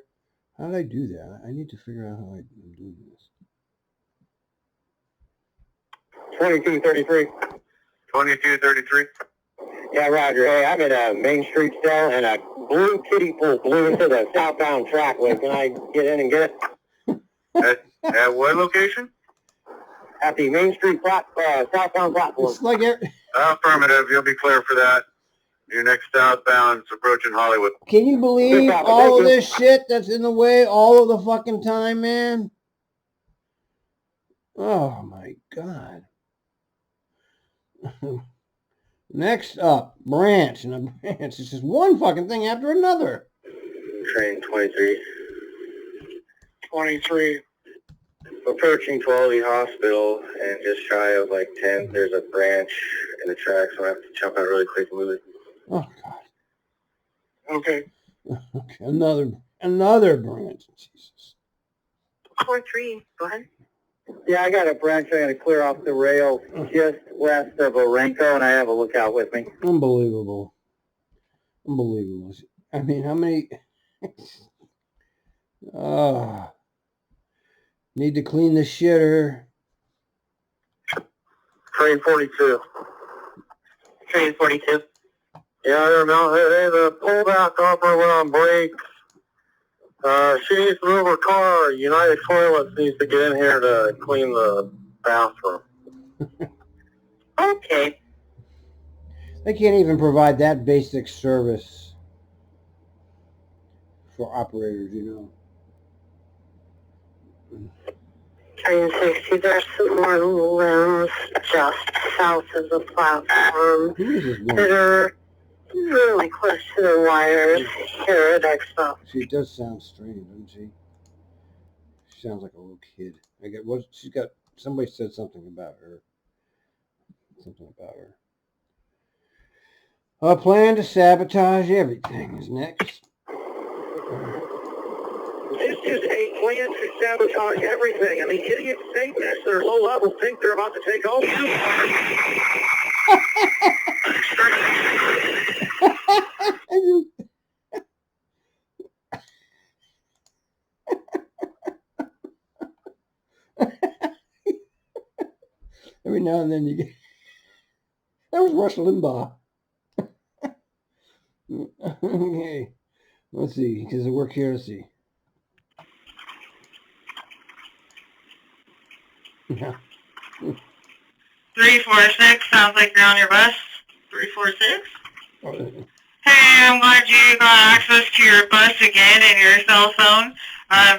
How did I do that? I need to figure out how I do this. 2233. 2233. Yeah, Roger. Hey, I'm in a Main Street cell, and a blue kiddie pool blew into the southbound trackway. Can I get in and get it? At what location? At the Main Street southbound platform. It's like Affirmative. You'll be clear for that. Your next southbound is approaching Hollywood. can you believe all of this shit that's in the way all of the fucking time, man? Oh my God. Next up, branch and a branch. It's just one fucking thing after another. Train 23. 23. Approaching Quality Hospital, and just shy of like 10, there's a branch in the tracks, so I have to jump out really quick and move it. Oh God. Okay. Okay, another branch. Jesus. 43, go ahead. Yeah, I got a branch I got to clear off the rail just west of Orenco, and I have a lookout with me. Unbelievable. Unbelievable. I mean, how many? Need to clean the shitter. Train 42. Train 42. Yeah, I don't know. Hey, the pullback offer went on brakes. She needs to move her car. United Toilets needs to get in here to clean the bathroom. Okay. They can't even provide that basic service for operators, you know. Train 60, there's some more limbs just south of the platform Who is this that woman? are really close to the wires here at Expo. She does sound strange, doesn't she? She sounds like a little kid. I get what she's got. Somebody said something about her. Something about her. A plan to sabotage everything is next. This is a plan to sabotage everything, and the idiots think this. They're low level, think they're about to take over. Every now and then you get. That was Rush Limbaugh. Okay. Let's see. Does it work here? Let's see. Yeah. 346, sounds like you're on your bus. 346? Oh, Hey, I'm glad you got access to your bus again and your cell phone.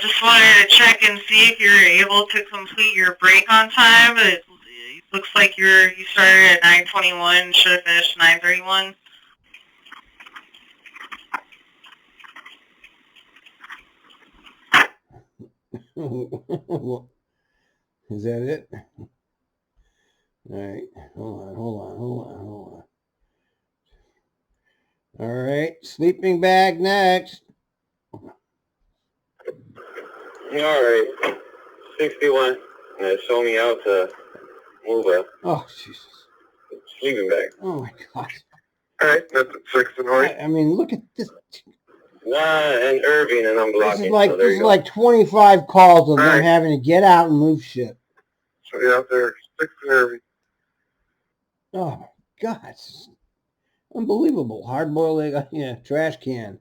Just wanted to check and see if you're able to complete your break on time. It looks like you started at 9:21, should have finished 9:31. Well, is that it? All right. Hold on. All right. Sleeping bag next. Yeah, all right. 61. Show me out to move a Oh, Jesus. sleeping bag. Oh, my God. All right, that's at 6 and right. I mean, look at this. And Irving, and I'm blocking. This is like 25 calls of them right. having to get out and move shit. So yeah, out there, 6 and Irving. Oh, my God. It's unbelievable. Hard-boiled egg. Yeah, trash can.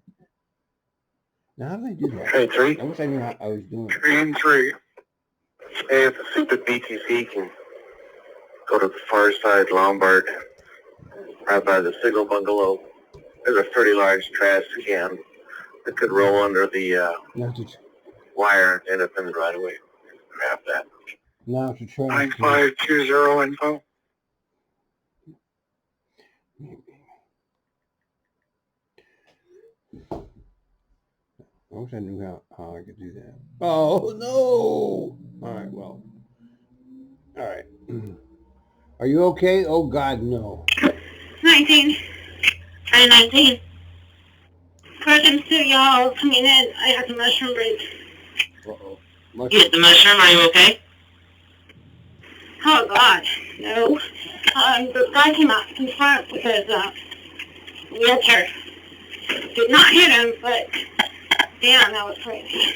Now, how do I do that? Train 3. I wish I knew how I was doing it. Train 3. Hey, if the stupid BTC can go to the far side Lombard, right by the signal bungalow, there's a pretty large trash can that could roll under the Now, did you- wire and end up in the right of way. Grab that. Now it's a trash. 9520 info. I wish I knew how I could do that. Oh, no! All right, well. All right. Are you okay? Oh, God, no. 19. Try 19. Questions to y'all coming in. I have the mushroom break. Uh-oh. You hit the mushroom, are you okay? Oh, God. No. The guy came out in front with his wheelchair. Did not hit him, but damn, that was crazy.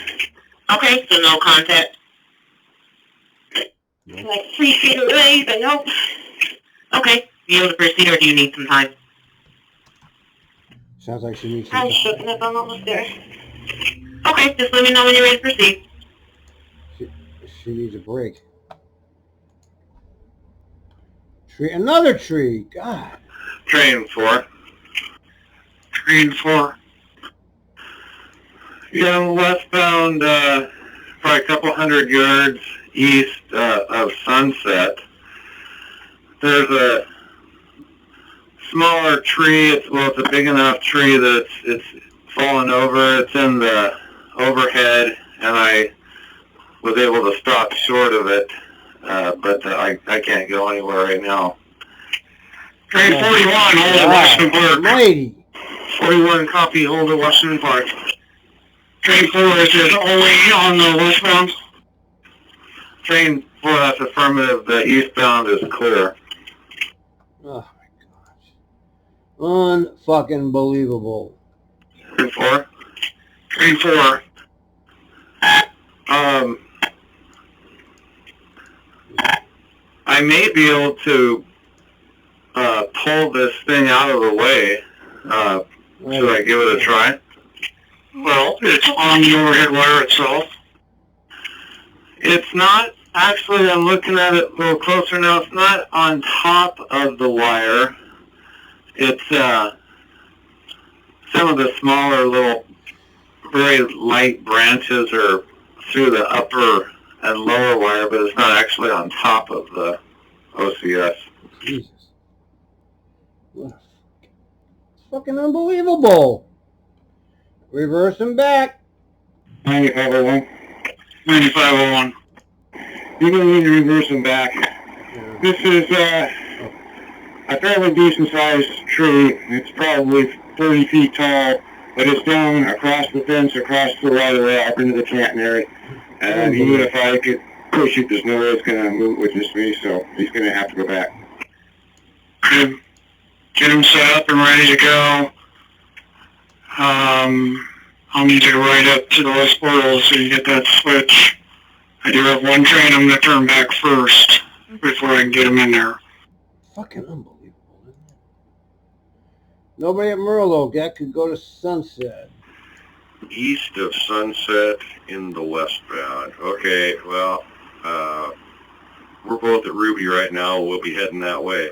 Okay, so no contact. Like 3 feet away, but nope. Okay, you able to proceed or do you need some time? Sounds like she needs some I'm shook up. I'm almost there. Okay, just let me know when you're ready to proceed. She needs a break. Tree, another tree. God. Train 4. Train 4. Yeah, westbound, probably a couple hundred yards east of Sunset. There's a smaller tree. It's a big enough tree that it's fallen over. It's in the overhead, and I was able to stop short of it, but I can't go anywhere right now. Train 41, hold at Washington Park. Mighty. 41, copy, hold at Washington Park. Train 4 is only on the westbound. Train 4, that's affirmative. The eastbound is clear. Oh my gosh. Unfucking believable. Train 4. Train 4. I may be able to pull this thing out of the way. Should I give it a try? Well, it's on the overhead wire itself. It's not, actually, I'm looking at it a little closer now. It's not on top of the wire. It's some of the smaller little, very light branches are through the upper and lower wire, but it's not actually on top of the OCS. Jesus. It's fucking unbelievable. Reverse and back. 9501. 9501. You're going to need to reverse them back. Yeah. This is a fairly decent sized tree. It's probably 30 feet tall, but it's down across the fence, across the right of way, up into the canton area. And even if I could push it, there's no way it's going to move with this me, so he's going to have to go back. Get him set up and ready to go. I'll need you to ride up to the west portal so you get that switch. I do have one train I'm going to turn back first before I can get him in there. Fucking unbelievable, isn't it? Nobody at Merlot. That could go to Sunset. East of Sunset in the westbound. Okay, well, we're both at Ruby right now. We'll be heading that way.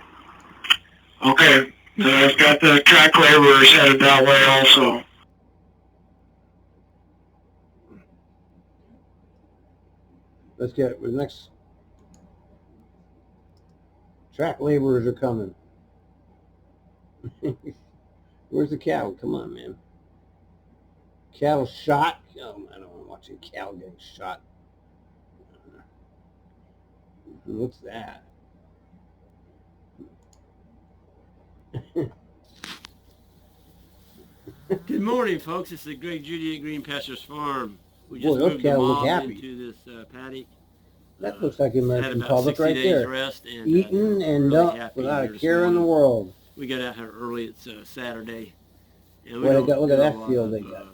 Okay, I've got the track laborers headed that way also. Let's get it. The next track laborers are coming. Where's the cattle? Come on, man. Cattle shot? Oh, I don't want to watch a cattle getting shot. What's that? Good morning, folks. It's the Greg Judy at Green Pastures Farm. We Boy, just those moved the cattle look mob happy. into this paddock. That looks like the American had about public 60 right days there. rest and, Eating and really without a here care this in the morning. world. We got out here early. It's Saturday. And Boy, they got, look at do a that lot field of, they got.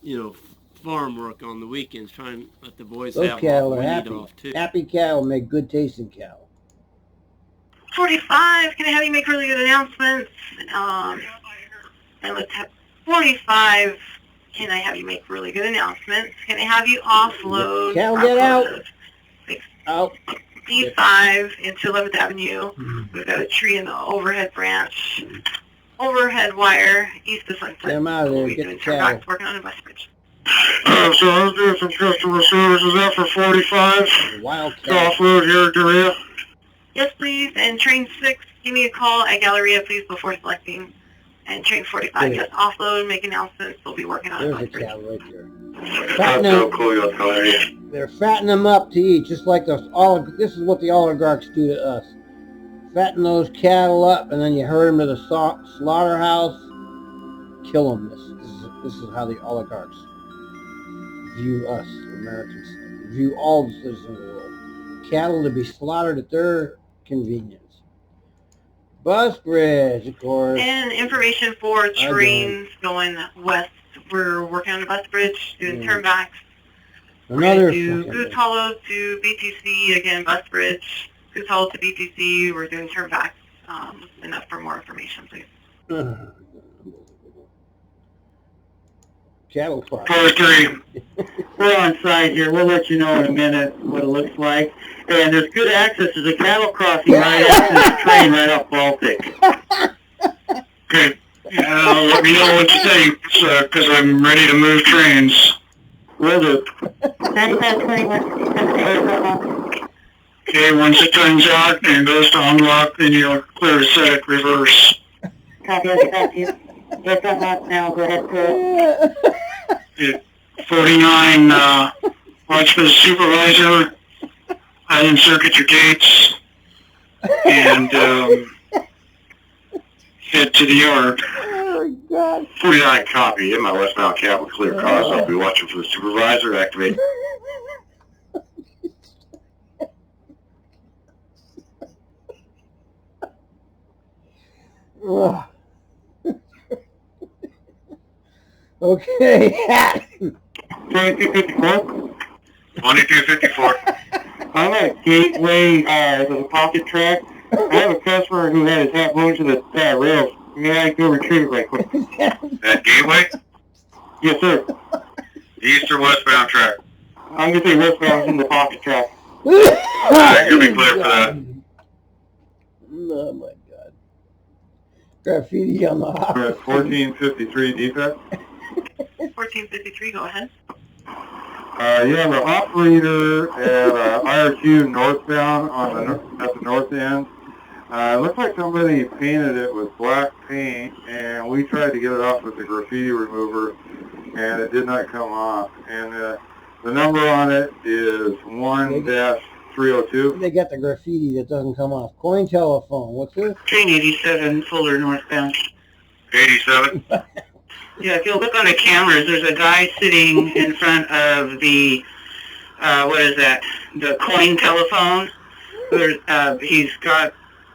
You know, farm work on the weekends, trying to let the boys Those have cattle off. are We need happy. off too. Happy cattle make good tasting cattle. 45, can I have you make really good announcements? And let's have 45, can I have you make really good announcements? Can I have you offload? Cattle get out. Out. D5 into 11th Avenue. We've got a tree in the overhead branch. Overhead wire, east of Sunset. Get them out of there. We'll be Get doing the turn cattle. back, working on a bus bridge. So I was doing some customer service. Is that for 45? Wildcat. Offload here, Galleria. Yes, please. And train 6, give me a call at Galleria, please, before selecting. And train 45, Yeah. just offload, make announcements. We'll be working on it. There's a cattle right there. That's so cool, your Galleria. They're fattening them up to eat, just like this is what the oligarchs do to us. Fatten those cattle up, and then you herd them to the slaughterhouse. Kill them. This is how the oligarchs view us, Americans. View all the citizens of the world. Cattle to be slaughtered at their convenience. Bus bridge, of course. And information for trains going west. We're working on the bus bridge, doing turnbacks. Another do Goose Hollow to BTC, again, bus bridge. Goose Hollow to BTC, we're doing turnbacks. Enough for more information, please. Cattle farm. 43. We're on site here. We'll let you know in a minute what it looks like. And there's good access to the cattle crossing right after the train right off Baltic. Okay. Let me know what you think, because I'm ready to move trains. Will do. Okay, once it turns out and goes to unlock, then you'll clear to set it reverse. Copy, copy. It's unlocked now. Go ahead, clear. 49, watch for the supervisor. Island circuit your gates. And head to the yard. Oh, God. 49 copy. In my westbound cab with clear cars. I'll be watching for the supervisor. Activate. Okay. 2254. 2254. I'm at Gateway, the pocket track. I have a customer who had his hat moved to the rails. May I go retrieve it right quick? At Gateway? Yes, sir. East or westbound track? I'm going to say westbound in the pocket track. Alright, you'll be clear for that. Oh, my God. Graffiti on the hop. We're at 1453 defect. 1453, go ahead. You have an operator at IRQ northbound at the north end. It looks like somebody painted it with black paint, and we tried to get it off with the graffiti remover, and it did not come off. And the number on it is 1-302. They got the graffiti that doesn't come off. Coin telephone. What's this? Train 87, Fuller northbound. 87. Yeah, if you look on the cameras, there's a guy sitting in front of the, what is that, the coin telephone.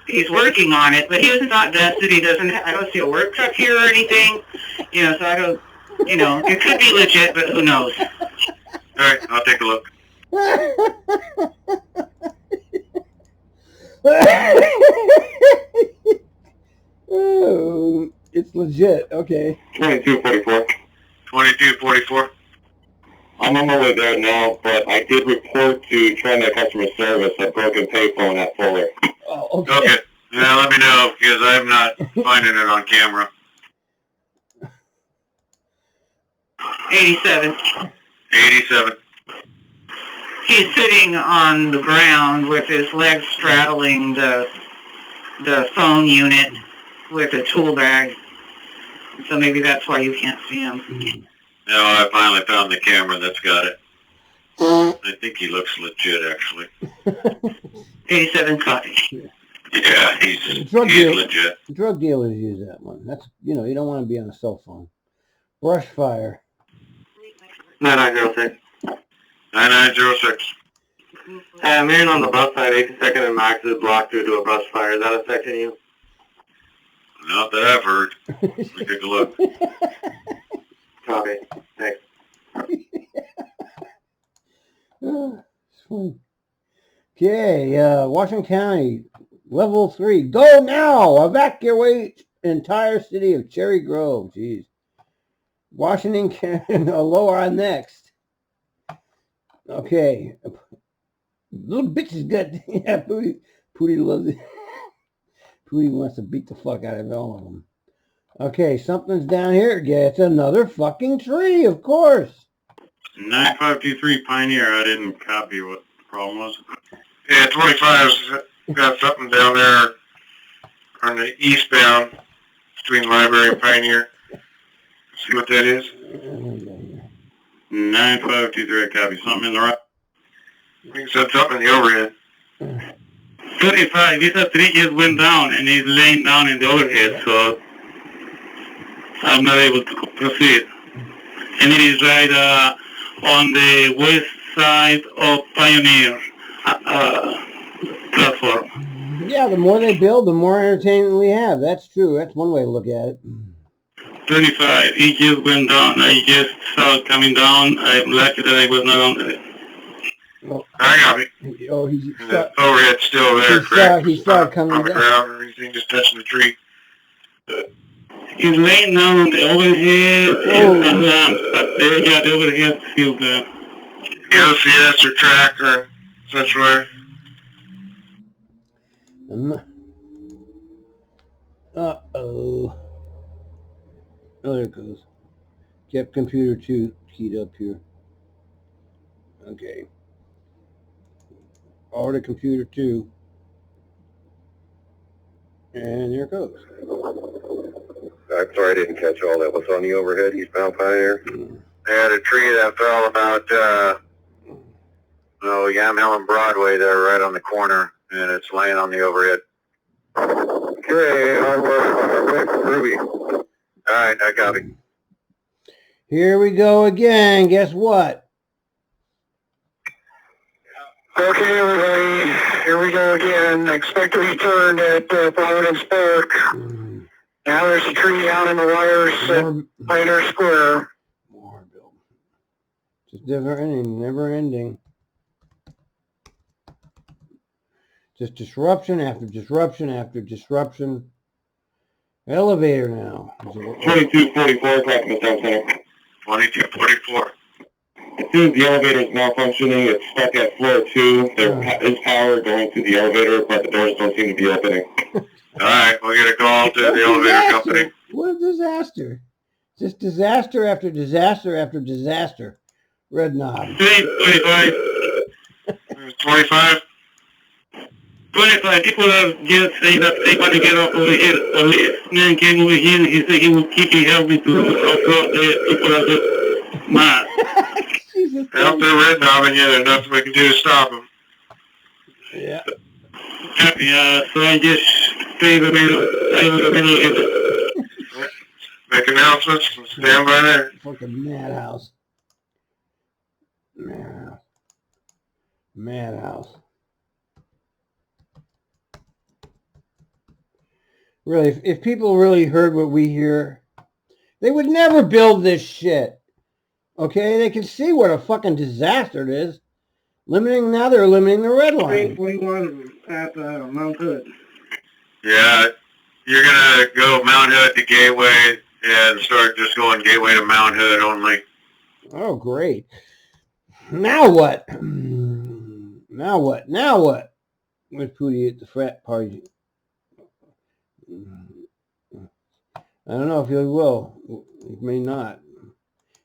He's working on it, but he was not vested. I don't see a work truck here or anything. So I don't, it could be legit, but who knows? Alright, I'll take a look. Oh, it's legit. Okay. 2244. 2244. I'm on my way there now, but I did report to TRIMET customer service a broken payphone at Fuller. Oh, okay. Okay. Yeah, let me know, because I'm not finding it on camera. 87. 87. He's sitting on the ground with his legs straddling the phone unit with a tool bag. So maybe that's why you can't see him. No, I finally found the camera that's got it. I think he looks legit, actually. 87 copy. Yeah, he's legit. Drug dealers use that one. That's, you don't want to be on a cell phone. Brush fire. 9906. 9906. I'm in on the bus side, 82nd and Max is blocked due to a brush fire. Is that affecting you? Not that I've heard. Let me take a look. Copy. Thanks. It's fun. Okay, Washington County, level 3. Go now! Evacuate entire city of Cherry Grove. Jeez. Washington County, lower next. Okay. Little bitch is good. Yeah, Pootie loves it. Pootie wants to beat the fuck out of all of them. Okay, something's down here. Yeah, it's another fucking tree, of course. 9523 Pioneer. I didn't copy what the problem was. Yeah, 25's got something down there on the eastbound between Library and Pioneer. See what that is? 9523, I copy. Something in the right. I think it said something in the overhead. 35, this tree just went down and is laying down in the overhead, so I'm not able to proceed. And it is right on the west side of Pioneer platform. Yeah, the more they build, the more entertainment we have. That's true. That's one way to look at it. 35, it just went down. I just saw it coming down. I'm lucky that I was not on it. Oh, I got it. Oh, he's The overhead's still there, correct? He saw it coming on the down. ground or anything, just touching the tree. He's laying down on the overhead. Yeah, the overhead is still there. LCS or track or such way. Uh-oh. Oh, there it goes. Kept computer 2 keyed up here. Okay. Order computer 2. And there it goes. I'm sorry I didn't catch all that. What's on the overhead, eastbound Pioneer? They had a tree that fell about, Yamhill and Broadway there right on the corner, and it's laying on the overhead. Okay, Ruby. All right, I got it. Here we go again. Guess what? Okay, everybody, here we go again. Expect a return at Providence Park. Now there's a tree out in the wires at Pioneer Square. More build. Just never ending. Just disruption after disruption after disruption. Elevator now. 2244, tracking the Town Center. 2244. As soon as the elevator is malfunctioning, it's stuck at floor 2. There is power going to the elevator, but the doors don't seem to be opening. Alright, we'll get a call to the elevator company. What a disaster. Just disaster after disaster after disaster. Red knob. 25. 25? 25 people are just saying that they want to get off over here. A man came over here and he said he will keep me help me to offload the people are just mad. Well, if they're red knobbing you, there's nothing we can do to stop them. Yeah. Yeah, so I just stay in the middle. Make announcements and stand by there. Fucking madhouse. Madhouse. Really, if people really heard what we hear, they would never build this shit. Okay, they can see what a fucking disaster it is. Now they're limiting the red line. 341 at Mount Hood. Yeah, you're gonna go Mount Hood to Gateway and start just going Gateway to Mount Hood only. Oh, great. Now what? Now what? Where's Pootie at the frat party? I don't know if he will. He may not.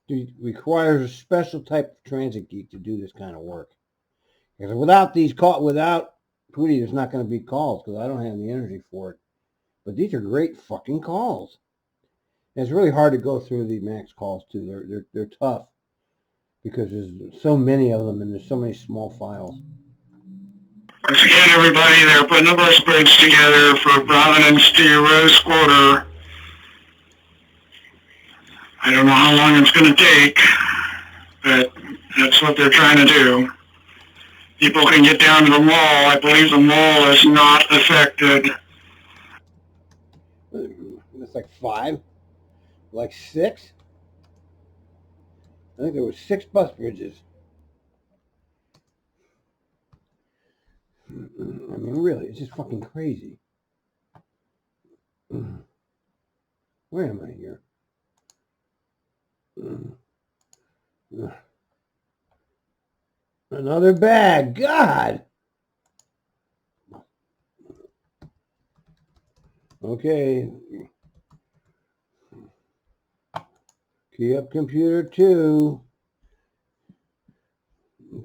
It requires a special type of transit geek to do this kind of work. Because without Pootie, there's not going to be calls because I don't have the energy for it. But these are great fucking calls. And it's really hard to go through the max calls too. They're tough because there's so many of them and there's so many small files. Once again, everybody, they're putting a bus bridge together for Providence to Rose Quarter. I don't know how long it's going to take, but that's what they're trying to do. People can get down to the mall. I believe the mall is not affected. It's like 5? Like 6? I think there were 6 bus bridges. I mean, really, it's just fucking crazy. Where am I here? Another bag. God. Okay. Key up computer 2.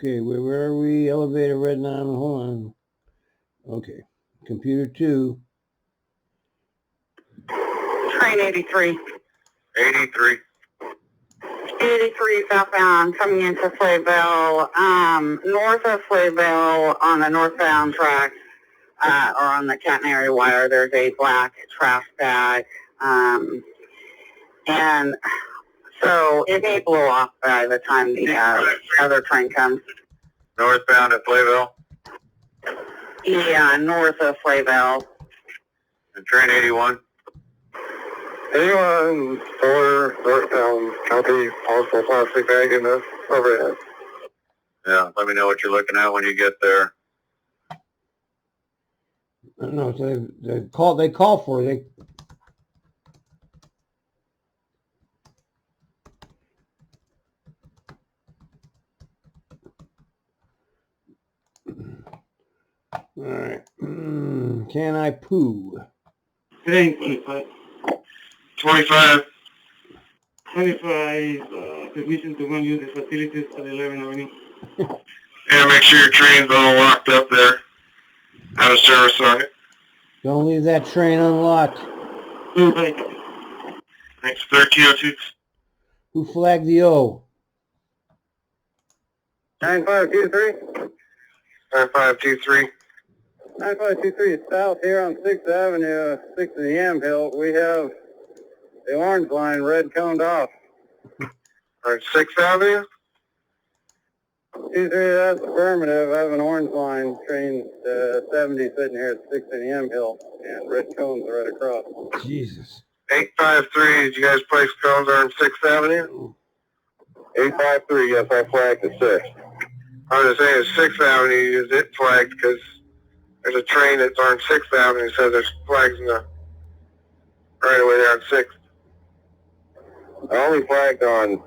Okay, where are we? Elevator, red 9, hold on. Okay, computer 2. Train 83. 83. 83 southbound coming into Flayville, north of Flayville on the northbound track, or on the catenary wire, there's a black trash bag, and so it may blow off by the time the other train comes. Northbound at Flayville. Yeah, north of Flayville. And train 81. 81 for northbound, copy, also plastic bag in the overhead. Yeah, let me know what you're looking at when you get there. I don't know, so they call for it. All right. Can I poo? It ain't 25. 25. 25, permission to go and use the facilities at 11 Avenue. Yeah, make sure your train's all locked up there. Out of service socket. Don't leave that train unlocked. Right. Thanks, 1302. Who flagged the O? 9523. 9523. 9523 is south here on 6th Avenue, 6th of the Yamhill. We have the orange line red coned off. All right, 6th Avenue? 23, that's affirmative. I have an orange line, train 70 sitting here at 6th of the Yamhill, and red cones right across. Jesus. 853, did you guys place cones on 6th Avenue? 853, yes, I flagged the 6th. I was saying 6th Avenue, is it flagged because there's a train that's on 6th Avenue, so there's flags in the right away there on 6th. I only flagged on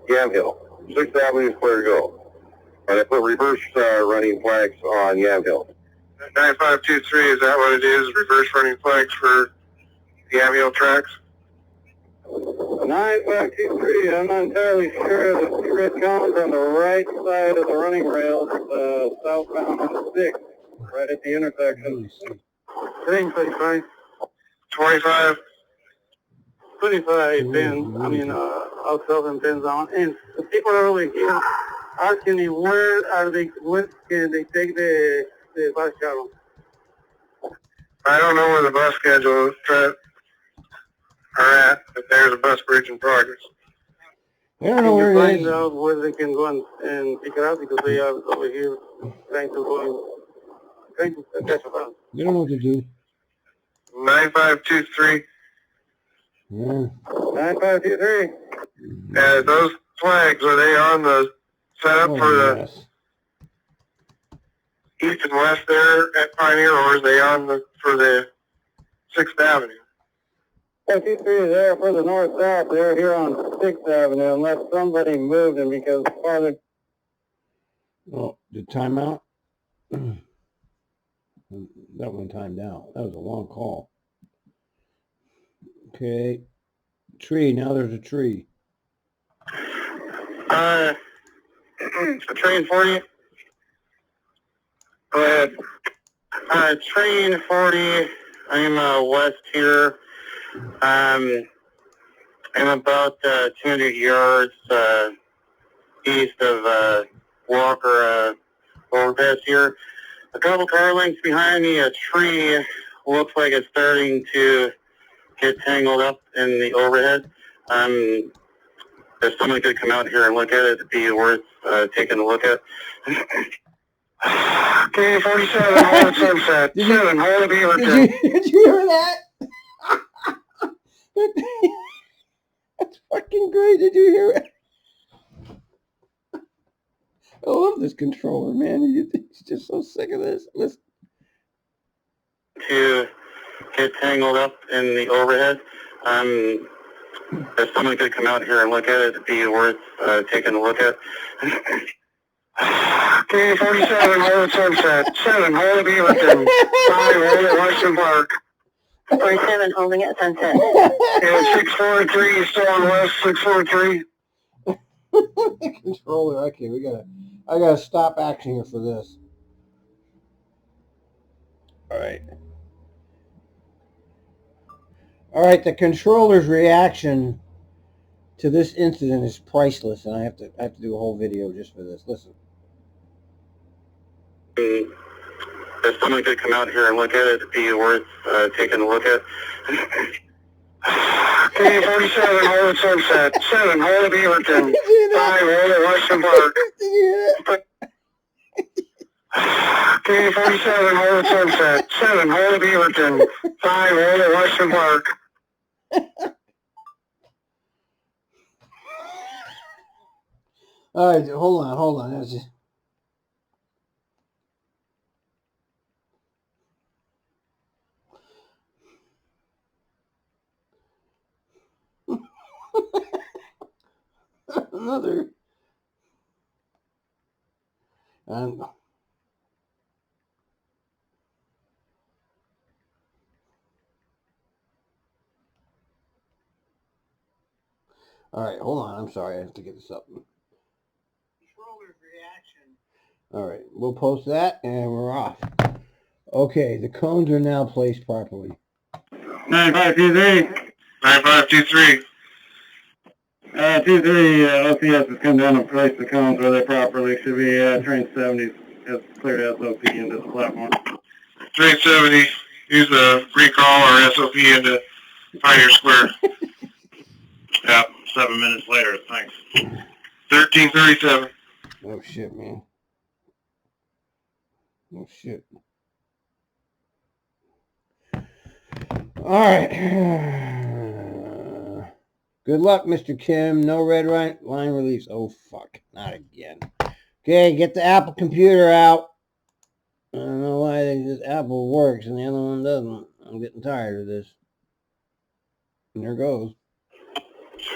Yamhill. 6th Avenue is clear to go. But I put reverse running flags on Yamhill. 9523, is that what it is? Reverse running flags for the Yamhill tracks? 9523, I'm not entirely sure. The red cones on the right side of the running rails, southbound on the 6th, right at the intersection. Train 25. 25. 25 pins, I'll sell them pins on. And the people are really asking me where can they take the bus shuttle? I don't know where the bus schedule are at, but there's a bus bridge in progress. I don't know where it find is. out where they can go and pick it up because they are over here trying to catch a bus. They don't know what to do. 9523. Yeah. 9523. Those flags, are they on the setup for the yes. east and west there at Pioneer, or is they on for the 6th Avenue? 53 is there for the north-south. They're here on 6th Avenue unless somebody moved them because farther. Oh, the timeout? That one timed out. That was a long call. Okay. Tree. Now there's a tree. Train 40. Go ahead. Train 40. I'm west here. I'm about 200 yards east of Walker overpass here. A couple car lengths behind me, a tree looks like it's starting to get tangled up in the overhead. If someone could come out here and look at it, it'd be worth taking a look at. Okay, 47, hold at Sunset. 7, hold at Beaverton. Did you hear that? That's fucking great. Did you hear it? I love this controller, man. He's just so sick of this. Listen. To get tangled up in the overhead. If someone could come out here and look at it, it'd be worth taking a look at. Okay, 47, hold at Sunset. 7, hold at Beaverton. 5, hold at Western Park. 47 holding at Sunset. And 643, still on west, 643. Controller. Okay, I gotta stop action here for this. All right, the controller's reaction to this incident is priceless, and I have to do a whole video just for this. Listen. If someone could come out here and look at it, it'd be worth taking a look at. K47, hold Sunset. 7, hold at Beaverton. 5, hold at Western Park. K47, hold at Sunset. 7, hold at Beaverton. 5, hold at Western Park. All right, hold on. That's just... Another. And all right, hold on. I'm sorry, I have to get this up. Controller's reaction. All right, we'll post that, and we're off. Okay, the cones are now placed properly. 9523. 9523. 23, OCS has come down and placed the cones where they properly should be. Train 70 has cleared SOP into the platform. Train 70, use a recall or SOP into Pioneer Square. Yep, 7 minutes later, thanks. 1337. Oh shit, man. Oh shit. All right. Good luck, Mr. Kim. No red line release. Oh, fuck. Not again. Okay, get the Apple computer out. I don't know why this Apple works and the other one doesn't. I'm getting tired of this. And there goes.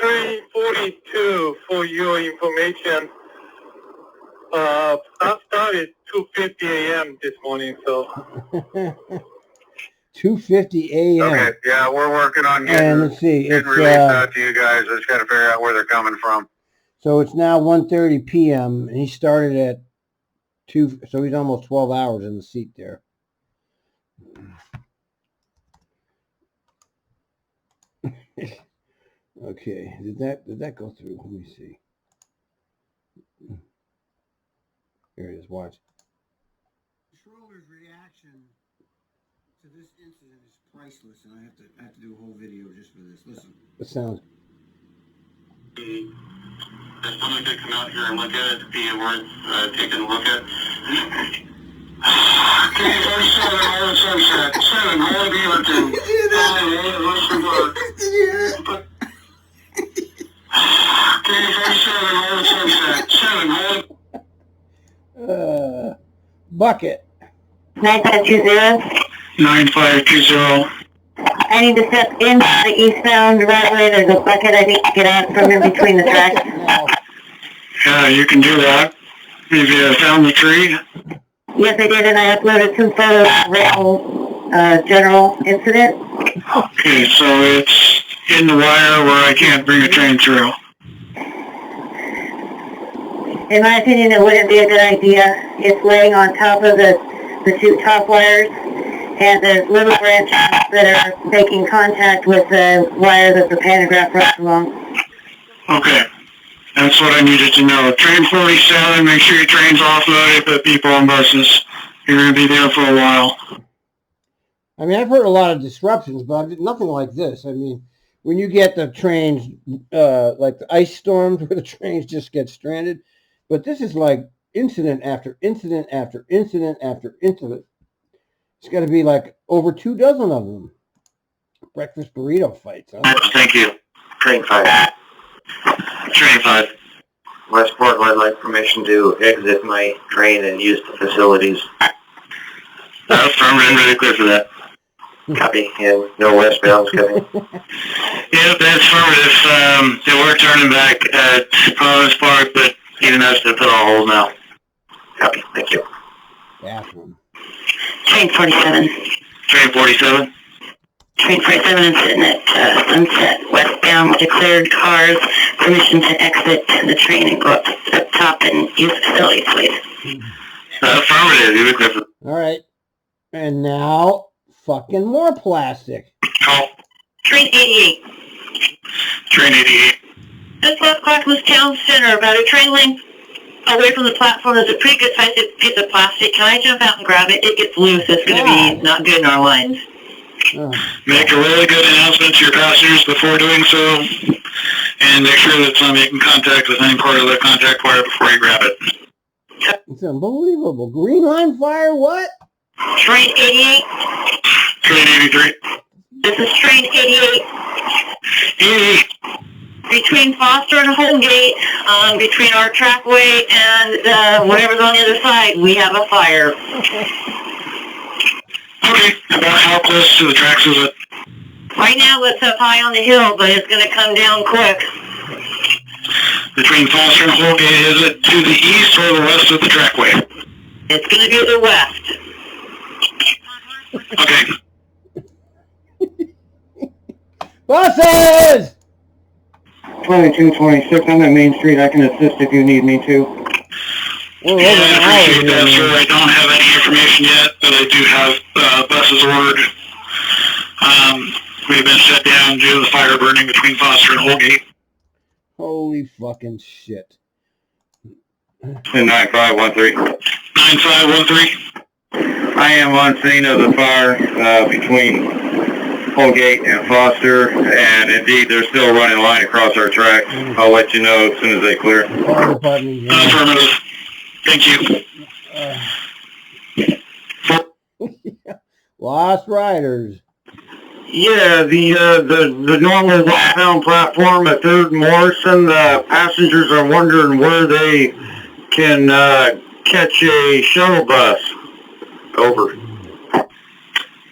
342 for your information. I started 2:50 a.m. this morning, so. 2:50 a.m. Okay, yeah, we're working on and let's see, getting released out to you guys. I just got to figure out where they're coming from. So it's now 1:30 p.m. and he started at 2, so he's almost 12 hours in the seat there. Okay, did that go through? Let me see. Here it is. Watch. Controller's reaction to this incident is priceless, and I have to do a whole video just for this. Listen. The sound. If someone could come out here and look at it, it'd be worth taking a look at. K47, hold at Sunset. 7, hold at Beaverton. 5, hold at Western Park. K47, hold at Sunset. 7, hold at... Bucket. 9520. 9520. I need to step into the eastbound right away. There's a bucket I need to get out from in between the tracks. Yeah, you can do that. Have you found the tree? Yes, I did, and I uploaded some photos of the whole general incident. Okay, so it's in the wire where I can't bring a train through. In my opinion, it wouldn't be a good idea. It's laying on top of the two top wires, and there's little branches that are making contact with the wire that the pantograph runs along. Okay, that's what I needed to know. Train 47, make sure your train's offloaded, put people on buses. You're going to be there for a while. I mean, I've heard a lot of disruptions, but nothing like this. I mean, when you get the trains, like the ice storms where the trains just get stranded, but this is like incident after incident after incident after incident. It's got to be like over 24 of them. Breakfast burrito fights. Huh? Thank you. Train 5. Train 5. Westport, I'd like permission to exit my train and use the facilities. I'm really clear for that. Copy, and no westbounds coming. Yep, that's affirmative. They were turning back at Providence Park, but even that's to put on hold now. Copy, thank you. Bathroom. Train 47. Train 47. Train 47 is sitting at Sunset, westbound, declared cars, permission to exit the train and go up top and use the facilities, please. Affirmative, you request. All right. And now, fucking more plastic. Call. Train 88. Train 88. This left Clackamas Town Center, about a train length away from the platform. There's a pretty good sized piece of plastic. Can I jump out and grab it? It gets loose. It's going to be not good in our lines. Make a really good announcement to your passengers before doing so, and make sure that it's not making contact with any part of the contact wire before you grab it. It's unbelievable. Green line fire, what? Train 88. Train 83. This is train 88. 88. Between Foster and Holgate, between our trackway and whatever's on the other side, we have a fire. Okay, about how close to the tracks is it? Right now it's up high on the hill, but it's going to come down quick. Between Foster and Holgate, is it to the east or the west of the trackway? It's going to be the west. Okay. Buses! 2226, I'm at Main Street. I can assist if you need me to. I appreciate that, sir. I don't have any information yet, but I do have buses ordered. We've been shut down due to the fire burning between Foster and Holgate. Holy fucking shit. 9513. 9513. I am on scene of the fire between Holgate and Foster, and indeed they're still running a line across our tracks. I'll let you know as soon as they clear. Fire department. Affirmative. Thank you. Lost riders. Yeah, the normal westbound platform at 3rd and Morrison, the passengers are wondering where they can catch a shuttle bus. Over.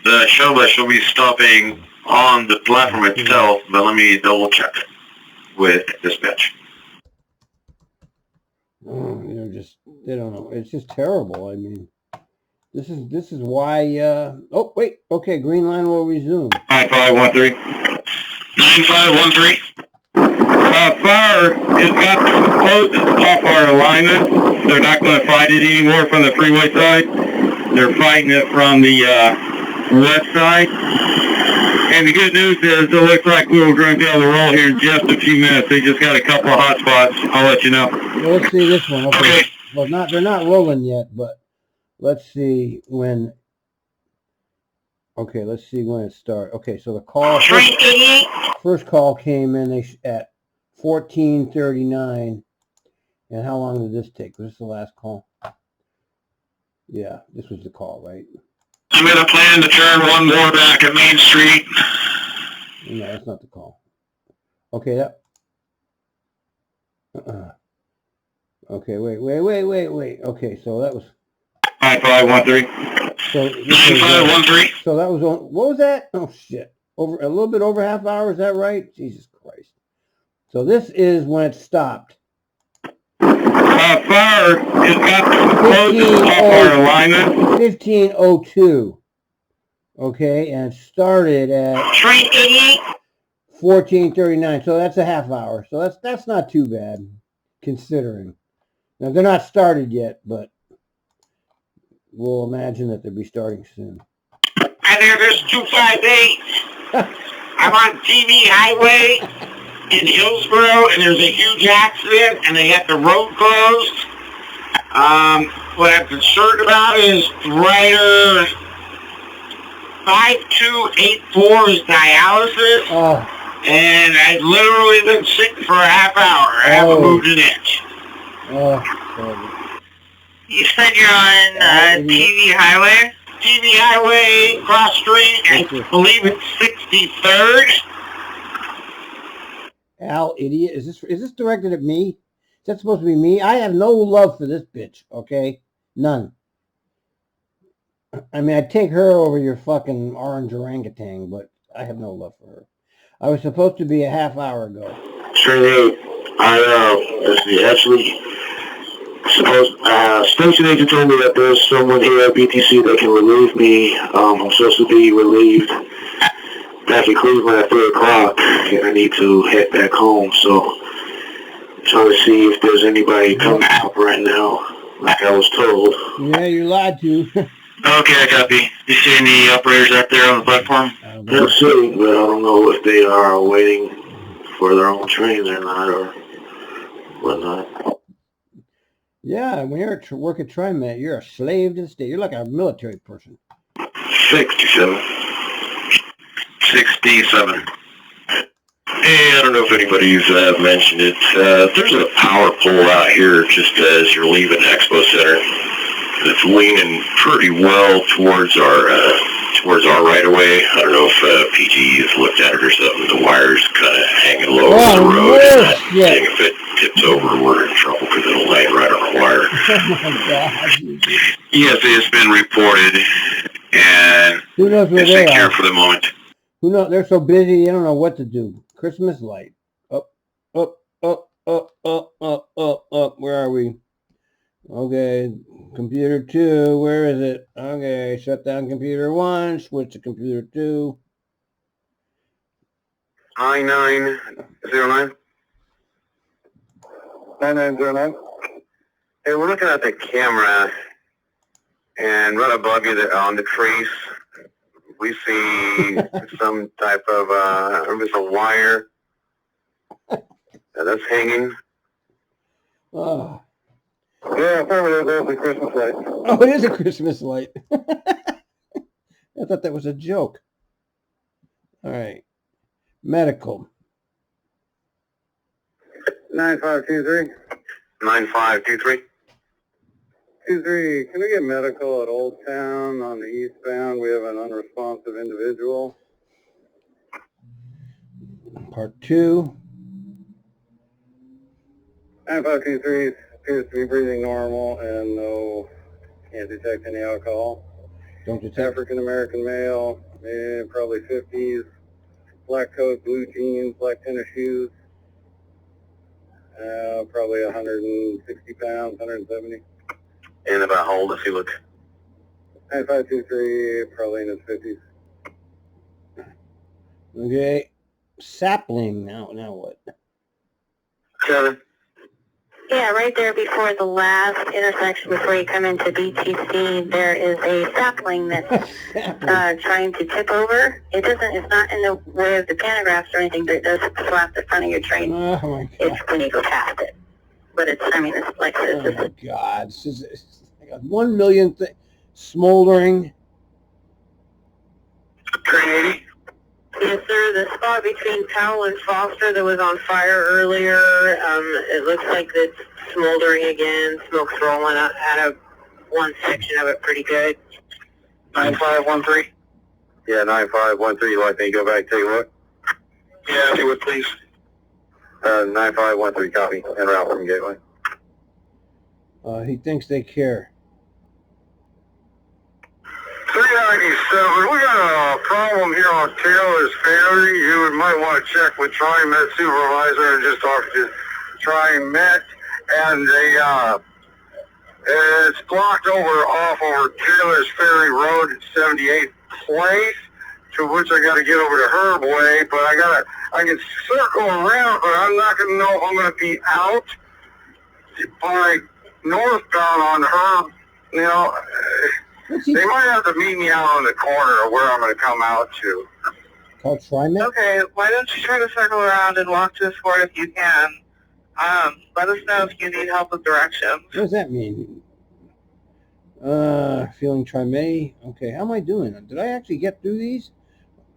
The shuttle bus will be stopping on the platform itself, but let me double check with dispatch. Oh, they don't know. It's just terrible. I mean, this is why, oh, wait. Okay, green line will resume. 9513. 9513. Fire has got close off our alignment. They're not going to fight it anymore from the freeway side. They're fighting it from the west side. And the good news is it looks like we were going to be able to roll here in just a few minutes. They just got a couple of hot spots. I'll let you know. Well, let's see this one. Okay. Well, they're not rolling yet, but let's see when. Okay, let's see when it starts. Okay, so the call. First call came in at 14:39. And how long did this take? Was this the last call? Yeah, this was the call, right? I'm going to plan to turn one more back at Main Street. No, that's not the call. Okay, that. Okay, wait. Okay, so that was. 9513. So 9513. So that was on. What was that? Oh shit! Over a little bit over half hour. Is that right? Jesus Christ! So this is when it stopped. Fire has got close off our alignment. 15:02. Okay, and it started at 14:39. So that's a half hour. So that's not too bad, considering. Now they're not started yet, but we'll imagine that they'll be starting soon. Hi there, this is 258. I'm on TV Highway in Hillsborough, and there's a huge accident, and they got the road closed. What I'm concerned about is rider 5284 is dialysis, and I've literally been sick for a half hour. I haven't moved an inch. You said you're on TV Highway? TV Highway, cross street, I believe it's 63rd. Al, idiot, is this directed at me? Is that supposed to be me? I have no love for this bitch, okay? None. I mean, I'd take her over your fucking orange orangutan, but I have no love for her. I was supposed to be a half hour ago. Sure, let's see, actually, station agent told me that there's someone here at BTC that can relieve me. I'm supposed to be relieved after cruising at 3 o'clock, and I need to head back home, so I'm trying to see if there's anybody coming up right now, like I was told. Yeah, you lied to. Okay, I copy. You see any operators out there on the platform? No, see, but I don't know if they are waiting for their own trains or not, or whatnot. Yeah, when you're at work at TRIMET, you're a slave to the state. You're like a military person. 67. 67. Hey, I don't know if anybody's mentioned it. There's a power pole out here just as you're leaving Expo Center. It's leaning pretty well towards our right of way. I don't know if PG has looked at it or something. The wire's kind of hanging low over the road. Seeing if it tips over, we're in trouble because it'll lay right on the wire. Oh my God. Yes, it's been reported, and Who knows where it's they secure are? for the moment. Who knows? They're so busy, they don't know what to do. Christmas light. Up. Where are we? Okay, computer 2, where is it? Okay, shut down computer 1, switch to computer 2. 9909. 9909. Hey, we're looking at the camera, and right above you there on the trace, we see some type of, there's a wire that's hanging. Oh. Yeah, there's a Christmas light. Oh, it is a Christmas light. I thought that was a joke. All right. Medical. 9523. 9523. 23. Can we get medical at Old Town on the eastbound? We have an unresponsive individual. Part 2. 9523 appears to be breathing normal and can't detect any alcohol. Don't detect. African American male, probably 50s, black coat, blue jeans, black tennis shoes. Probably 160 pounds, 170. And about how old does he look? 9523, probably in his 50s. Okay. Sapling. Now what? 7. Yeah, right there before the last intersection, before you come into BTC, there is a sapling that's trying to tip over. It's not in the way of the pantographs or anything, but it does slap the front of your train. Oh my God. It's when you go past it. But it's like this. Oh my God. It's like 1 million thing smoldering. Train 80? Yes, sir. The spot between Powell and Foster that was on fire earlier, it looks like it's smoldering again. Smoke's rolling out of one section of it pretty good. 9513? Yeah, 9513. You like me to go back and take a look? Yeah, if you would, please. 9513, copy. En route from Gateway. He thinks they care. 397, we got a problem here on Taylor's Ferry. You might want to check with TriMet supervisor and just talk to TriMet. And it's blocked off over Taylor's Ferry Road at 78th Place, to which I got to get over to Herb Way. But I can circle around, but I'm not going to know if I'm going to be out by northbound on Herb. You know, they might have to meet me out on the corner of where I'm going to come out to. Called TriMet? Okay, why don't you try to circle around and walk to us for it if you can. Let us know if you need help with directions. What does that mean? Feeling TriMet. Okay, how am I doing? Did I actually get through these?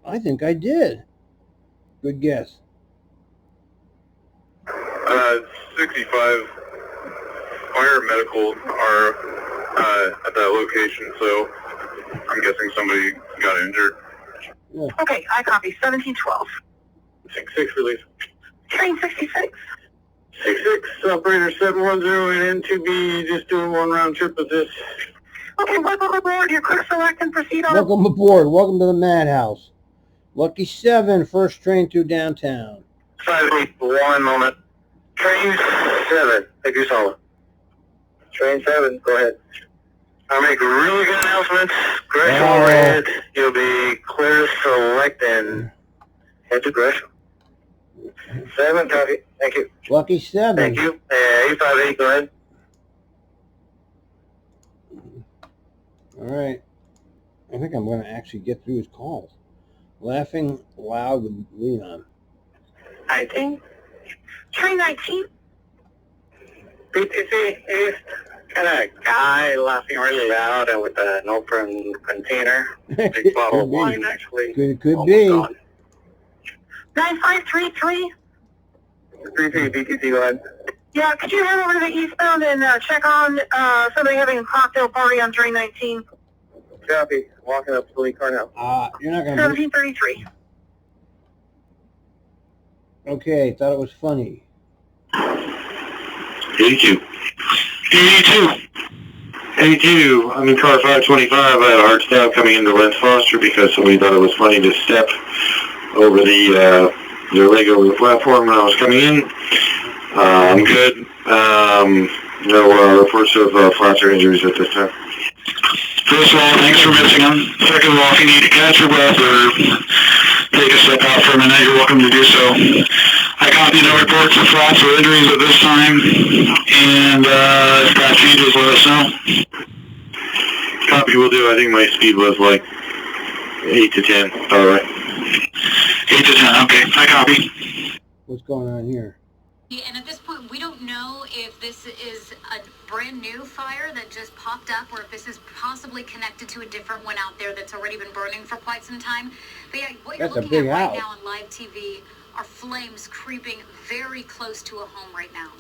I think I did. Good guess. 65 fire medical are at that location, so I'm guessing somebody got injured. Yeah. Okay, I copy. 1712. 66 release. Train 66. 66, operator 710 and N2B, just doing one round trip of this. Okay, welcome aboard. Your quick select and proceed on. Welcome aboard. Welcome to the Madhouse. Lucky 7, first train through downtown. 1 moment. Train 7, take your solid. Train 7, go ahead. I'll make really good announcements. Correction red, you'll be clear to select and That's it, Chris. 7, copy. Thank you. Lucky 7. Thank you. 858, go ahead. All right. I think I'm going to actually get through his calls. Laughing loud with Leon. 19. Train 19. PTC East. Got a guy laughing really loud with an open container. Big bottle of wine, actually. Could be. 9533. 33 PTC, go ahead. Yeah, could you head over to the eastbound and check on somebody having a cocktail party on train 19? Copy. Walking up to the car now. You're not going to... 1733. Okay, thought it was funny. 82. 82. I'm in car 525. I had a hard stop coming into Lance Foster because somebody thought it was funny to step over the leg over the platform when I was coming in. I'm good. No reports of flats or injuries at this time. First of all, thanks for missing him. Second of all, if you need to catch your breath or take a step out for a minute, you're welcome to do so. I copy no reports of flats or injuries at this time, and if that changes, let us know. Copy will do. I think my speed was like 8 to 10, by the way. 8 to 10, okay. I copy. What's going on here? And at this point, we don't know if this is a brand new fire that just popped up or if this is possibly connected to a different one out there that's already been burning for quite some time. But yeah, what you're looking at right now on live TV are flames creeping very close to a home right now.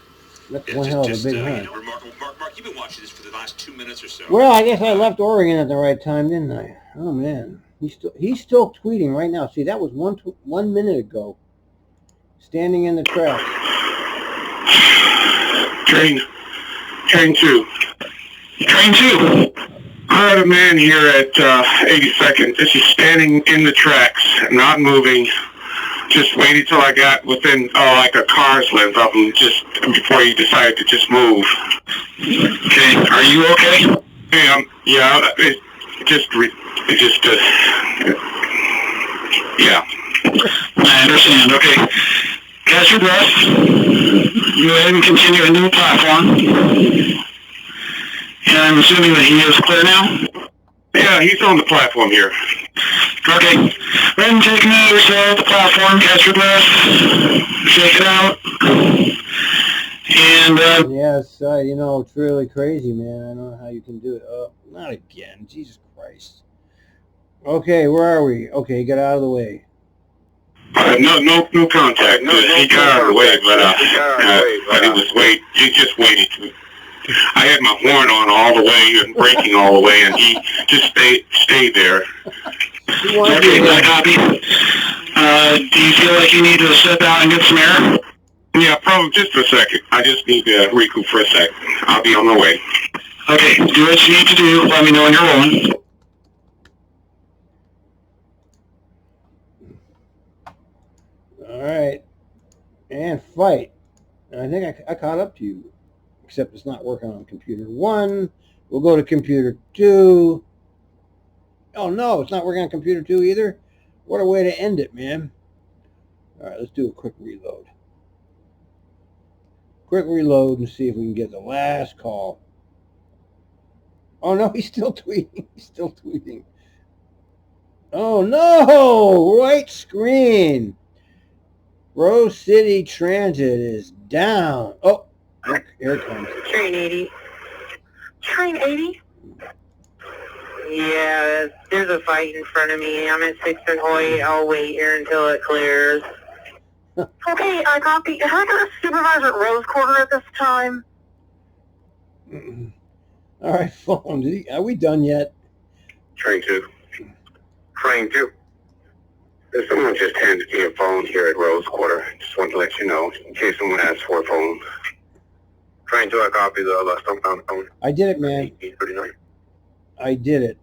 That's one hell of a big hunt. Remarkable. Mark, you've been watching this for the last 2 minutes or so. Well, I guess I left Oregon at the right time, didn't I? Oh, man. He's still tweeting right now. See, that was 1 minute ago. Standing in the track. Train 2. Train 2. I had a man here at 82nd. This is standing in the tracks, not moving. Just waited till I got within, like a car's length of him, just before he decided to just move. Okay, are you okay? Hey, yeah, yeah. I understand, okay. Catch your breath. Go ahead and continue into the platform. And I'm assuming that he is clear now? Yeah, he's on the platform here. Okay. Go ahead and take a minute or so at the platform. Catch your breath. Shake it out. And, yes, you know, it's really crazy, man. I don't know how you can do it. Not again. Jesus Christ. Okay, where are we? Okay, get out of the way. No contact. He got out of the way, but he was he just waited. I had my horn on all the way and braking all the way, and he just stayed there. Okay, I copy. Do you feel like you need to step out and get some air? Yeah, probably just for a second. I just need to recoup for a sec. I'll be on my way. Okay, do what you need to do. Let me know when you're rolling. All right. And fight. And I think I caught up to you. Except it's not working on computer 1. We'll go to computer 2. Oh, no, it's not working on computer 2 either. What a way to end it, man. All right, let's do a quick reload. Quick reload and see if we can get the last call. Oh, no, he's still tweeting. He's still tweeting. Oh, no! Right screen. Rose City Transit is down. Oh, look, here it comes. Train 80. Train 80? Yeah, there's a fight in front of me. I'm at 6th and Hoyt. I'll wait here until it clears. Okay, I copy. Have I got a supervisor at Rose Quarter at this time? All right, phone. Are we done yet? Train 2. Train 2. Someone just handed me a phone here at Rose Quarter. Just wanted to let you know, in case someone asks for a phone. Train 2, I copy the last phone. I did it, man. 1839. I did it.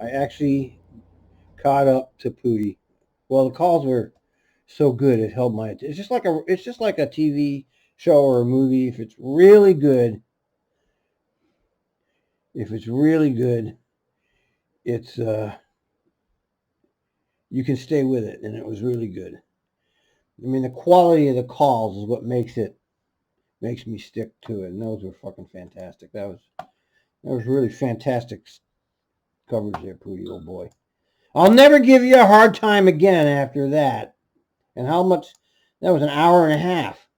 I actually caught up to Pootie. Well, the calls were so good it held my attention. It's just like a TV show or a movie. If it's really good, it's you can stay with it, and it was really good. I mean, the quality of the calls is what makes me stick to it, and those were fucking fantastic. That was really fantastic coverage there, Pooty, old boy. I'll never give you a hard time again after that. And how much? That was an hour and a half.